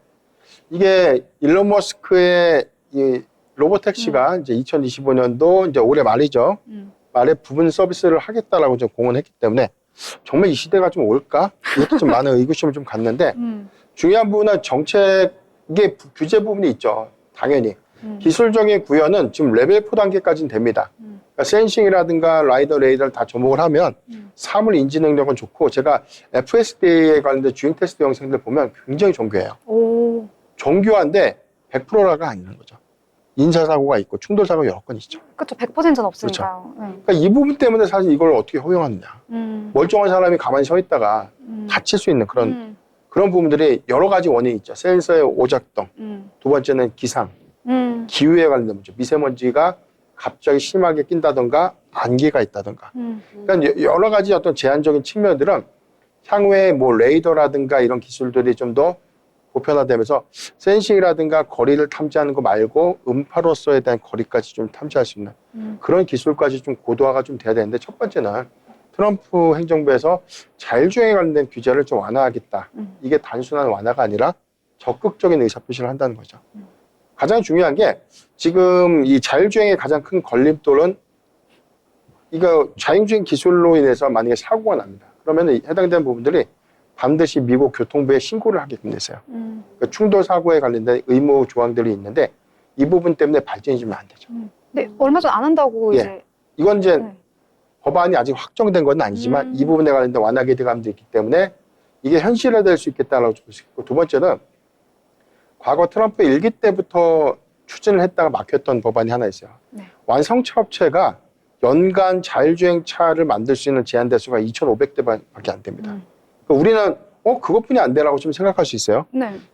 이게 일론 머스크의 이 로보택시가 이제 2025년도 이제 올해 말이죠. 말에 부분 서비스를 하겠다라고 좀 공언했기 때문에 정말 이 시대가 좀 올까? 이것도 좀 많은 의구심을 좀 갖는데 중요한 부분은 정책, 이게 규제 부분이 있죠. 당연히. 기술적인 구현은 지금 레벨 4 단계까지는 됩니다. 그러니까 센싱이라든가 라이더 레이더를 다 접목을 하면 사물 인지 능력은 좋고 제가 FSD에 관련된 주행 테스트 영상들 보면 굉장히 정교해요. 오. 정교한데 100%라가 아니는 거죠. 인사사고가 있고 충돌사고가 여러 건 있죠. 그렇죠. 100%는 없으니까요. 그러니까 이 부분 때문에 사실 이걸 어떻게 허용하느냐. 멀쩡한 사람이 가만히 서 있다가 다칠 수 있는 그런 부분들이 여러 가지 원인이 있죠. 센서의 오작동, 두 번째는 기상, 기후에 관련된 문제, 미세먼지가 갑자기 심하게 낀다던가 안개가 있다던가. 그러니까 여러 가지 어떤 제한적인 측면들은 향후에 뭐 레이더라든가 이런 기술들이 좀 더 보편화되면서 센싱이라든가 거리를 탐지하는 거 말고 음파로서에 대한 거리까지 좀 탐지할 수 있는 그런 기술까지 좀 고도화가 좀 돼야 되는데, 첫 번째는 트럼프 행정부에서 자율주행에 관련된 규제를 좀 완화하겠다. 이게 단순한 완화가 아니라 적극적인 의사표시를 한다는 거죠. 가장 중요한 게 지금 이 자율주행의 가장 큰 걸림돌은 이거 자율주행 기술로 인해서 만약에 사고가 납니다. 그러면 해당되는 부분들이 반드시 미국 교통부에 신고를 하게끔 됐어요. 그러니까 충돌 사고에 관련된 의무 조항들이 있는데 이 부분 때문에 발전이 좀 안 되죠. 네, 얼마 전 안 한다고 이제. 이건 이제 법안이 아직 확정된 건 아니지만 이 부분에 관련된 완화 기대감도 있기 때문에 이게 현실화될 수 있겠다라고 볼 수 있고, 두 번째는 과거 트럼프 일기 때부터 추진을 했다가 막혔던 법안이 하나 있어요. 완성차 업체가 연간 자율주행 차를 만들 수 있는 제한 대수가 2,500대밖에 안 됩니다. 그러니까 우리는 그것뿐이 안 되라고 좀 생각할 수 있어요.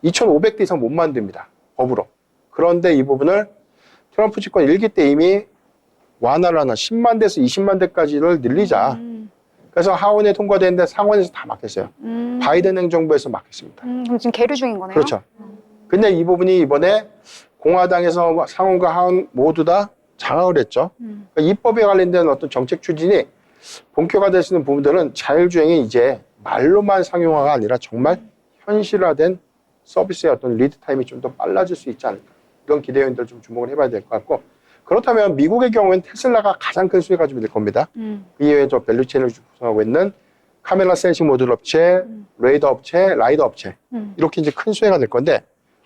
2,500대 이상 못 만듭니다. 법으로. 그런데 이 부분을 트럼프 집권 일기 때 이미 완화를 하나 10만 대에서 20만 대까지를 늘리자. 그래서 하원에 통과됐는데 상원에서 다 막혔어요. 바이든 행정부에서 막혔습니다. 그럼 지금 계류 중인 거네요? 그렇죠. 근데 이 부분이 이번에 공화당에서 상원과 하원 모두 다 장악을 했죠. 그러니까 이 법에 관련된 어떤 정책 추진이 본격화될 수 있는 부분들은 자율주행이 이제 말로만 상용화가 아니라 정말 현실화된 서비스의 어떤 리드 타임이 좀 더 빨라질 수 있지 않을까. 이런 기대 요인들 좀 주목을 해봐야 될 것 같고, 그렇다면 미국의 경우에는 테슬라가 가장 큰 수혜가 좀 될 겁니다. 그 이외에 저 밸류체인을 구성하고 있는 카메라 센싱 모듈 업체, 레이더 업체, 라이더 업체, 이렇게 이제 큰 수혜가 될 건데,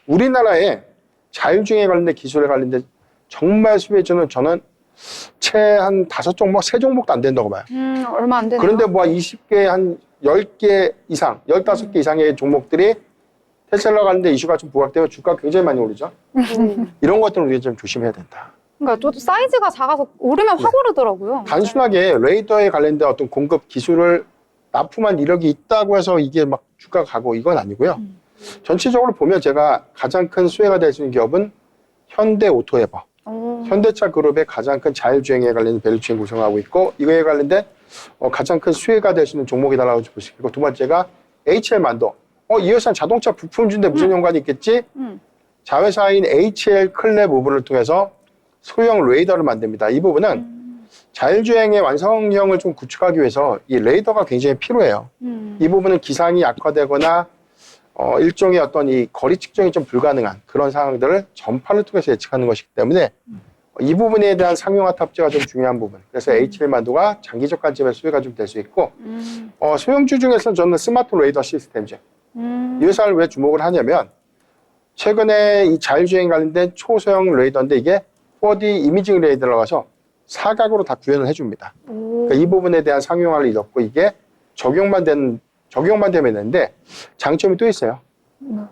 우리나라에 자율주행에 관련된 기술에 관련된 정말 수혜주는 저는 채 한 5종목, 3종목도 안 된다고 봐요. 얼마 안 되네요. 그런데 뭐 20개, 한 10개 이상, 15개 이상의 종목들이 테슬라 관련된 이슈가 좀 부각되면 주가가 굉장히 많이 오르죠. 이런 것들은 우리가 좀 조심해야 된다. 그러니까 또 사이즈가 작아서 오르면 확 오르더라고요. 단순하게 레이더에 관련된 어떤 공급 기술을 납품한 이력이 있다고 해서 이게 막 주가가 가고 이건 아니고요. 전체적으로 보면 제가 가장 큰 수혜가 될 수 있는 기업은 현대 오토에버. 현대차 그룹의 가장 큰 자율주행에 관련된 밸류체인 구성하고 있고, 이거에 관련된 가장 큰 수혜가 될 수 있는 종목이다라고 볼 수 있고, 두 번째가 HL 만도. 이 회사는 자동차 부품주인데 무슨 연관이 있겠지? 자회사인 HL 클랩 부분을 통해서 소형 레이더를 만듭니다. 이 부분은 자율주행의 완성형을 좀 구축하기 위해서 이 레이더가 굉장히 필요해요. 이 부분은 기상이 악화되거나 일종의 어떤 이 거리 측정이 좀 불가능한 그런 상황들을 전파를 통해서 예측하는 것이기 때문에 이 부분에 대한 상용화 탑재가 좀 중요한 부분. 그래서 HL 만도가 장기적 관점에서 수혜가 좀 될 수 있고, 소형주 중에서는 저는 스마트 레이더 시스템이죠. 이 회사를 왜 주목을 하냐면, 최근에 이 자율주행 관련된 초소형 레이더인데 이게 4D 이미징 레이더라고 해서 사각으로 다 구현을 해줍니다. 그러니까 이 부분에 대한 상용화를 이뤘고, 이게 적용만 되면 되는데 장점이 또 있어요.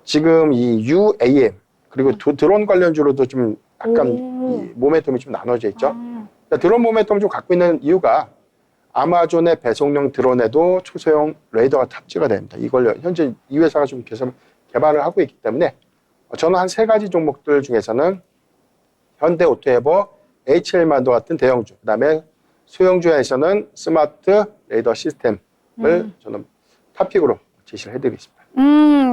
지금 이 UAM 그리고 드론 관련주로도 좀 약간 이 모멘텀이 좀 나눠져 있죠. 그러니까 드론 모멘텀을 좀 갖고 있는 이유가 아마존의 배송용 드론에도 초소형 레이더가 탑재가 됩니다. 이걸 현재 이 회사가 좀 계속 개발을 하고 있기 때문에 저는 한 3가지 종목들 중에서는 현대 오토에버, HL 만도 같은 대형주, 그 다음에 소형주에서는 스마트 레이더 시스템을 저는 탑픽으로 제시를 해드리겠습니다.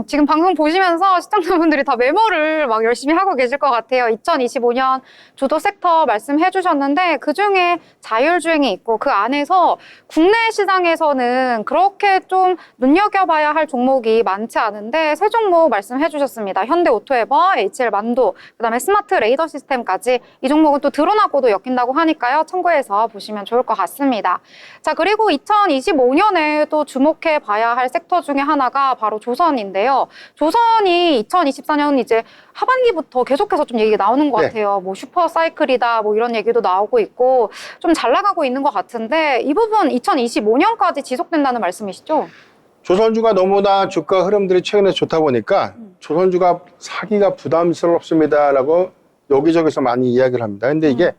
지금 방송 보시면서 시청자분들이 다 메모를 막 열심히 하고 계실 것 같아요. 2025년 주도 섹터 말씀해 주셨는데 그중에 자율주행이 있고 그 안에서 국내 시장에서는 그렇게 좀 눈여겨봐야 할 종목이 많지 않은데 3종목 말씀해 주셨습니다. 현대 오토에버, HL 만도, 그다음에 스마트 레이더 시스템까지 이 종목은 또 드론하고도 엮인다고 하니까요. 참고해서 보시면 좋을 것 같습니다. 자, 그리고 2025년에 또 주목해 봐야 할 섹터 중에 하나가 바로 조선인데요. 조선이 2024년 이제 하반기부터 계속해서 좀 얘기가 나오는 것 같아요. 뭐 슈퍼 사이클이다, 뭐 이런 얘기도 나오고 있고 좀 잘 나가고 있는 것 같은데 이 부분 2025년까지 지속된다는 말씀이시죠? 조선주가 너무나 주가 흐름들이 최근에 좋다 보니까 조선주가 사기가 부담스럽습니다라고 여기저기서 많이 이야기를 합니다. 근데 이게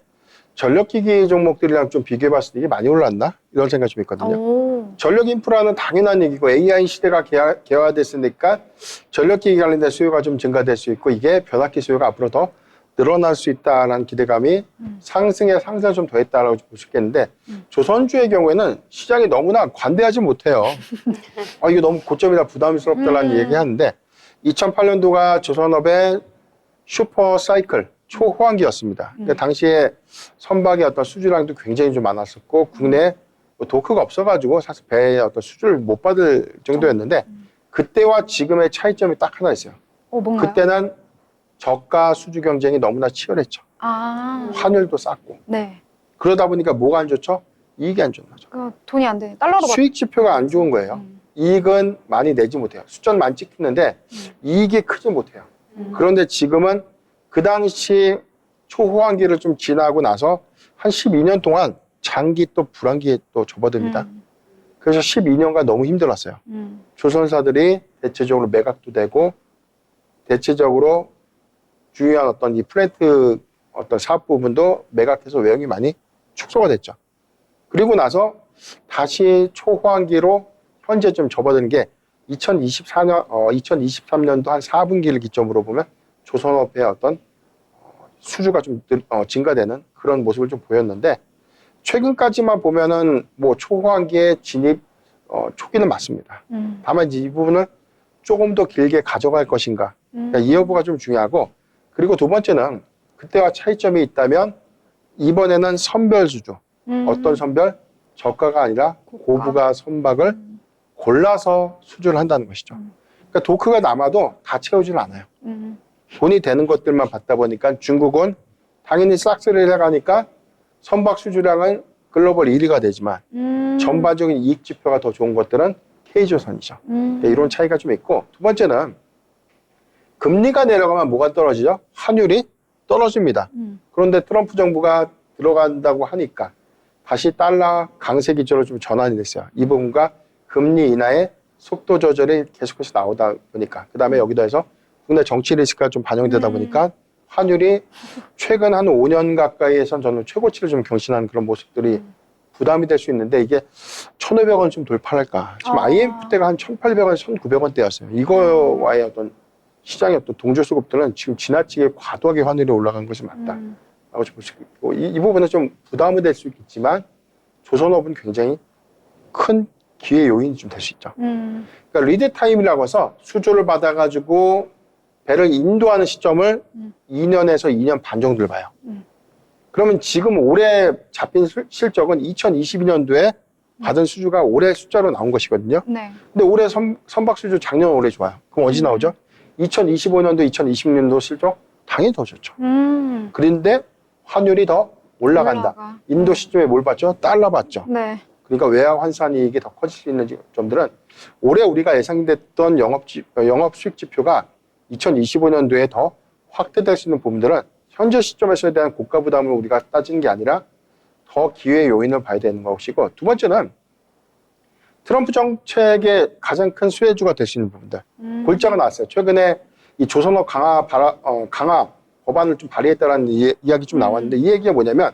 전력기기 종목들이랑 좀 비교해봤을 때 이게 많이 올랐나? 이런 생각이 좀 있거든요. 오. 전력 인프라는 당연한 얘기고 AI 시대가 개화됐으니까 전력기기 관련된 수요가 좀 증가될 수 있고 이게 변압기 수요가 앞으로 더 늘어날 수 있다는 기대감이 상승에 상승을 좀 더했다라고 볼 수 있겠는데 조선주의 경우에는 시장이 너무나 관대하지 못해요. 이게 너무 고점이다 부담스럽다라는 얘기하는데 2008년도가 조선업의 슈퍼 사이클 초호황기였습니다. 그러니까 당시에 선박의 어떤 수주량도 굉장히 좀 많았었고 국내 도크가 없어가지고 사실 배의 어떤 수주를 못 받을 정도였는데 그때와 지금의 차이점이 딱 하나 있어요. 뭔가요? 그때는 저가 수주 경쟁이 너무나 치열했죠. 아. 환율도 쌌고. 네. 그러다 보니까 뭐가 안 좋죠? 이익이 안 좋은 거죠. 돈이 안 돼. 달러로 수익 지표가 안 좋은 거예요. 이익은 많이 내지 못해요. 숫자는 많이 찍히는데 이익이 크지 못해요. 그런데 지금은 그 당시 초호황기를 좀 지나고 나서 한 12년 동안 장기 또 불황기에 또 접어듭니다. 그래서 12년간 너무 힘들었어요. 조선사들이 대체적으로 매각도 되고 대체적으로 중요한 어떤 이 플랜트 어떤 사업 부분도 매각해서 외형이 많이 축소가 됐죠. 그리고 나서 다시 초호황기로 현재 좀 접어드는 게 2023년도 한 4분기를 기점으로 보면 조선업의 어떤 수주가 좀 증가되는 그런 모습을 좀 보였는데 최근까지만 보면은 뭐 초호황기의 진입 초기는 맞습니다. 다만 이제 이 부분을 조금 더 길게 가져갈 것인가 그러니까 이 여부가 좀 중요하고 그리고 두 번째는 그때와 차이점이 있다면 이번에는 선별 수주 어떤 선별? 저가가 아니라 고부가 선박을 골라서 수주를 한다는 것이죠. 그러니까 도크가 남아도 다 채우지는 않아요. 돈이 되는 것들만 받다 보니까 중국은 당연히 싹쓸이를 해가니까 선박 수주량은 글로벌 1위가 되지만 전반적인 이익 지표가 더 좋은 것들은 K조선이죠. 네, 이런 차이가 좀 있고 두 번째는 금리가 내려가면 뭐가 떨어지죠? 환율이 떨어집니다. 그런데 트럼프 정부가 들어간다고 하니까 다시 달러 강세 기조로 좀 전환이 됐어요. 이 부분과 금리 인하의 속도 조절이 계속해서 나오다 보니까 그 다음에 여기다 해서 국내 정치 리스크가 좀 반영되다 보니까 환율이 최근 한 5년 가까이에선 저는 최고치를 좀 경신하는 그런 모습들이 부담이 될 수 있는데 이게 1,500원 좀 돌파할까. 지금 IMF 때가 한 1,800원, 1,900원대였어요. 이거와의 어떤 시장의 어떤 동조 수급들은 지금 지나치게 과도하게 환율이 올라간 것이 맞다라고 볼 수 있고 이 부분은 좀 부담이 될 수 있겠지만 조선업은 굉장히 큰 기회 요인이 좀 될 수 있죠. 그러니까 리드 타임이라고 해서 수주를 받아가지고 배를 인도하는 시점을 2년에서 2년 반 정도를 봐요. 그러면 지금 올해 잡힌 실적은 2022년도에 받은 수주가 올해 숫자로 나온 것이거든요. 네. 근데 올해 선박 수주 작년 올해 좋아요. 그럼 어디 나오죠? 2025년도, 2026년도 실적 당연히 더 좋죠. 그런데 환율이 더 올라간다. 인도 시점에 뭘 봤죠? 달러 봤죠. 네. 그러니까 외화 환산 이익이 더 커질 수 있는 점들은 올해 우리가 예상됐던 영업 수익 지표가 2025년도에 더 확대될 수 있는 부분들은 현재 시점에서에 대한 고가 부담을 우리가 따지는 게 아니라 더 기회 요인을 봐야 되는 것이고 두 번째는 트럼프 정책의 가장 큰 수혜주가 될 수 있는 부분들 골자가 나왔어요. 최근에 이 조선업 강화 법안을 좀 발의했다라는 이야기 좀 나왔는데 이 얘기가 뭐냐면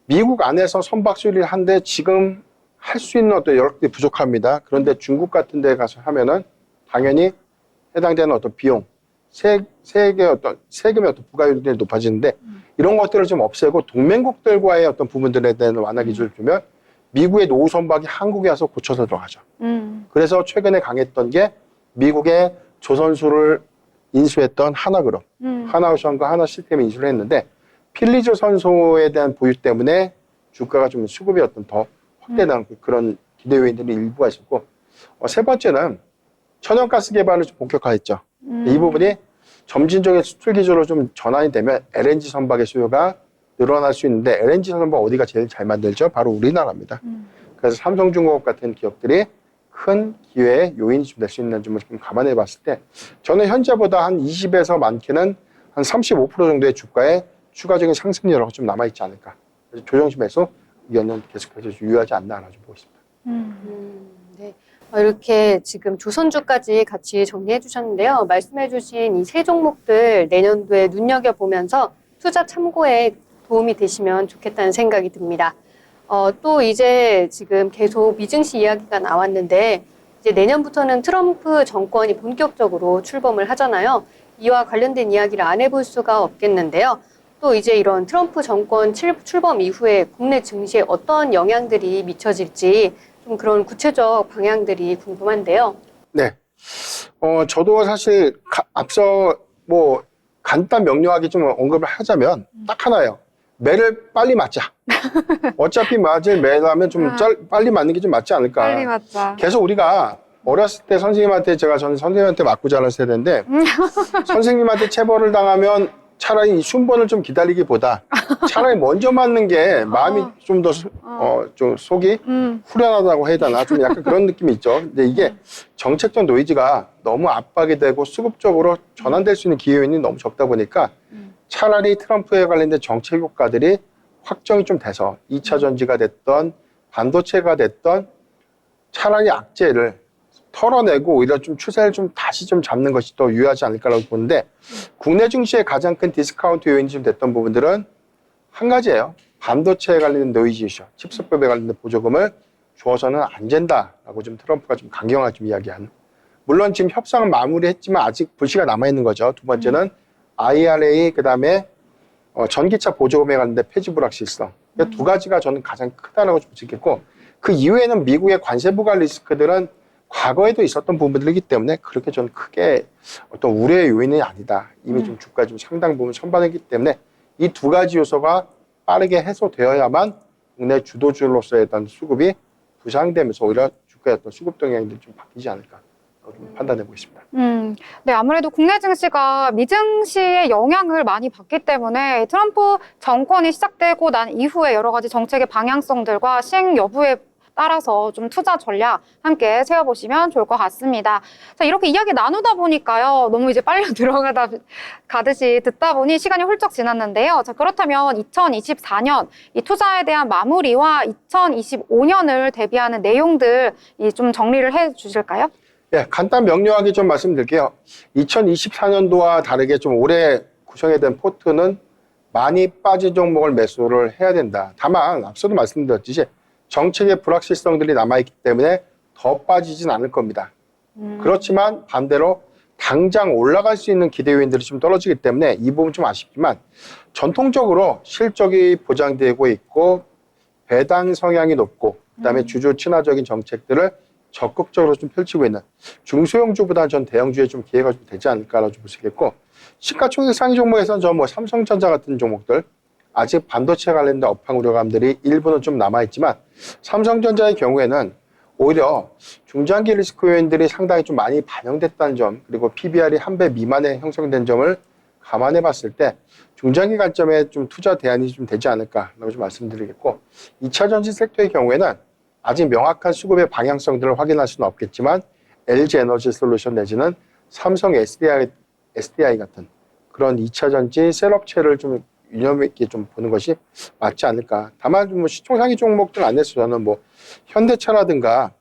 미국 안에서 선박 수리를 한데 지금 할 수 있는 어떤 여력들이 부족합니다. 그런데 중국 같은 데 가서 하면은 당연히 해당되는 어떤 비용, 세금의 어떤 부가율이 높아지는데 이런 것들을 좀 없애고 동맹국들과의 어떤 부분들에 대한 완화 기준을 주면 미국의 노후 선박이 한국에 와서 고쳐서 들어가죠. 그래서 최근에 강했던 게 미국의 조선수를 인수했던 하나그룹, 하나오션과 하나시스템이 인수를 했는데 필리조 선소에 대한 보유 때문에 주가가 좀 수급이 어떤 더 확대되는 그런 기대 요인들이 일부가 있었고 세 번째는 천연가스 개발을 좀 본격화했죠. 이 부분이 점진적인 수출 기조로 좀 전환이 되면 LNG 선박의 수요가 늘어날 수 있는데 LNG 선박 어디가 제일 잘 만들죠? 바로 우리나라입니다. 그래서 삼성중공업 같은 기업들이 큰 기회의 요인이 좀 될 수 있는 점을 좀 감안해 봤을 때 저는 현재보다 한 20에서 많게는 한 35% 정도의 주가에 추가적인 상승 여력가 좀 남아있지 않을까. 그래서 조정심에서 의견은 계속해서 유효하지 않나라고 보고 있습니다. 네. 이렇게 지금 조선주까지 같이 정리해 주셨는데요. 말씀해 주신 이 세 종목들 내년도에 눈여겨보면서 투자 참고에 도움이 되시면 좋겠다는 생각이 듭니다. 또 이제 지금 계속 미증시 이야기가 나왔는데 이제 내년부터는 트럼프 정권이 본격적으로 출범을 하잖아요. 이와 관련된 이야기를 안 해볼 수가 없겠는데요. 또 이제 이런 트럼프 정권 출범 이후에 국내 증시에 어떤 영향들이 미쳐질지 좀 그런 구체적 방향들이 궁금한데요. 네. 저도 사실 앞서 뭐 간단 명료하게 좀 언급을 하자면 딱 하나예요. 매를 빨리 맞자. 어차피 맞을 매라면 좀 빨리 맞는 게 좀 맞지 않을까. 빨리 맞자. 계속 우리가 어렸을 때 선생님한테 저는 선생님한테 맞고 자란 세대인데 선생님한테 체벌을 당하면 차라리 이 순번을 좀 기다리기보다 차라리 먼저 맞는 게 마음이 좀 더 좀 속이 후련하다고 해야 되나 좀 약간 그런 느낌이 있죠. 근데 이게 정책적 노이즈가 너무 압박이 되고 수급적으로 전환될 수 있는 기회는 너무 적다 보니까 차라리 트럼프에 관련된 정책 효과들이 확정이 좀 돼서 2차 전지가 됐던 반도체가 됐던 차라리 악재를 털어내고 오히려 좀 추세를 좀 다시 좀 잡는 것이 더 유효하지 않을까라고 보는데 국내 증시의 가장 큰 디스카운트 요인이 좀 됐던 부분들은 한 가지예요. 반도체에 관련된 노이즈 이슈, 칩스법에 관련된 보조금을 줘서는 안 된다라고 좀 트럼프가 좀 강경하게 좀 이야기한. 물론 지금 협상은 마무리했지만 아직 불씨가 남아있는 거죠. 두 번째는 IRA 그다음에 전기차 보조금에 관련된 폐지 불확실성. 두 가지가 저는 가장 크다라고 좀 보겠고 그 이후에는 미국의 관세 부과 리스크들은 과거에도 있었던 부분들이기 때문에 그렇게 저는 크게 어떤 우려의 요인은 아니다. 이미 좀 주가 좀 상당 부분 선반했기 때문에 이 두 가지 요소가 빠르게 해소되어야만 국내 주도주로서의 어떤 수급이 부상되면서 오히려 주가의 어떤 수급 동향이 좀 바뀌지 않을까 좀 판단해 보겠습니다. 네, 아무래도 국내 증시가 미증시의 영향을 많이 받기 때문에 트럼프 정권이 시작되고 난 이후에 여러 가지 정책의 방향성들과 시행 여부에 따라서 좀 투자 전략 함께 세워보시면 좋을 것 같습니다. 자, 이렇게 이야기 나누다 보니까요. 너무 이제 빨려 가듯이 듣다 보니 시간이 훌쩍 지났는데요. 자, 그렇다면 2024년 이 투자에 대한 마무리와 2025년을 대비하는 내용들 좀 정리를 해 주실까요? 예, 간단 명료하게 좀 말씀드릴게요. 2024년도와 다르게 좀 올해 구성에 대한 포트는 많이 빠진 종목을 매수를 해야 된다. 다만 앞서도 말씀드렸듯이 정책의 불확실성들이 남아있기 때문에 더 빠지진 않을 겁니다. 그렇지만 반대로 당장 올라갈 수 있는 기대 요인들이 좀 떨어지기 때문에 이 부분 좀 아쉽지만 전통적으로 실적이 보장되고 있고 배당 성향이 높고 그다음에 주주 친화적인 정책들을 적극적으로 좀 펼치고 있는 중소형주보다는 전 대형주에 좀 기회가 좀 되지 않을까라고 좀 보시겠고 시가총액 상위 종목에서는 저 뭐 삼성전자 같은 종목들 아직 반도체 관련된 업황 우려감들이 일부는 좀 남아있지만 삼성전자의 경우에는 오히려 중장기 리스크 요인들이 상당히 좀 많이 반영됐다는 점 그리고 PBR이 1배 미만에 형성된 점을 감안해 봤을 때 중장기 관점에 좀 투자 대안이 좀 되지 않을까라고 좀 말씀드리겠고 2차 전지 섹터의 경우에는 아직 명확한 수급의 방향성들을 확인할 수는 없겠지만 LG 에너지 솔루션 내지는 삼성 SDI 같은 그런 2차 전지 셀업체를 좀 유념 있게 좀 보는 것이 맞지 않을까. 다만 뭐 시총 상위 종목들 안에서 저는 뭐 현대차라든가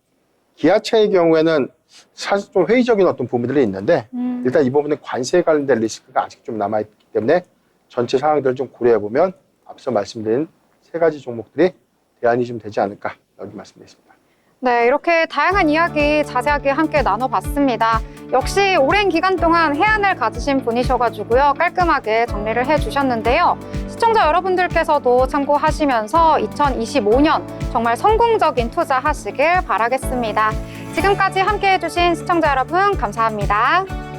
기아차의 경우에는 사실 좀 회의적인 어떤 부분들이 있는데 일단 이 부분은 관세에 관련된 리스크가 아직 좀 남아있기 때문에 전체 상황들을 좀 고려해 보면 앞서 말씀드린 세 가지 종목들이 대안이 좀 되지 않을까 여기 말씀드리겠습니다. 네, 이렇게 다양한 이야기 자세하게 함께 나눠봤습니다. 역시 오랜 기간 동안 해안을 가지신 분이셔가지고요. 깔끔하게 정리를 해주셨는데요. 시청자 여러분들께서도 참고하시면서 2025년 정말 성공적인 투자하시길 바라겠습니다. 지금까지 함께 해주신 시청자 여러분 감사합니다.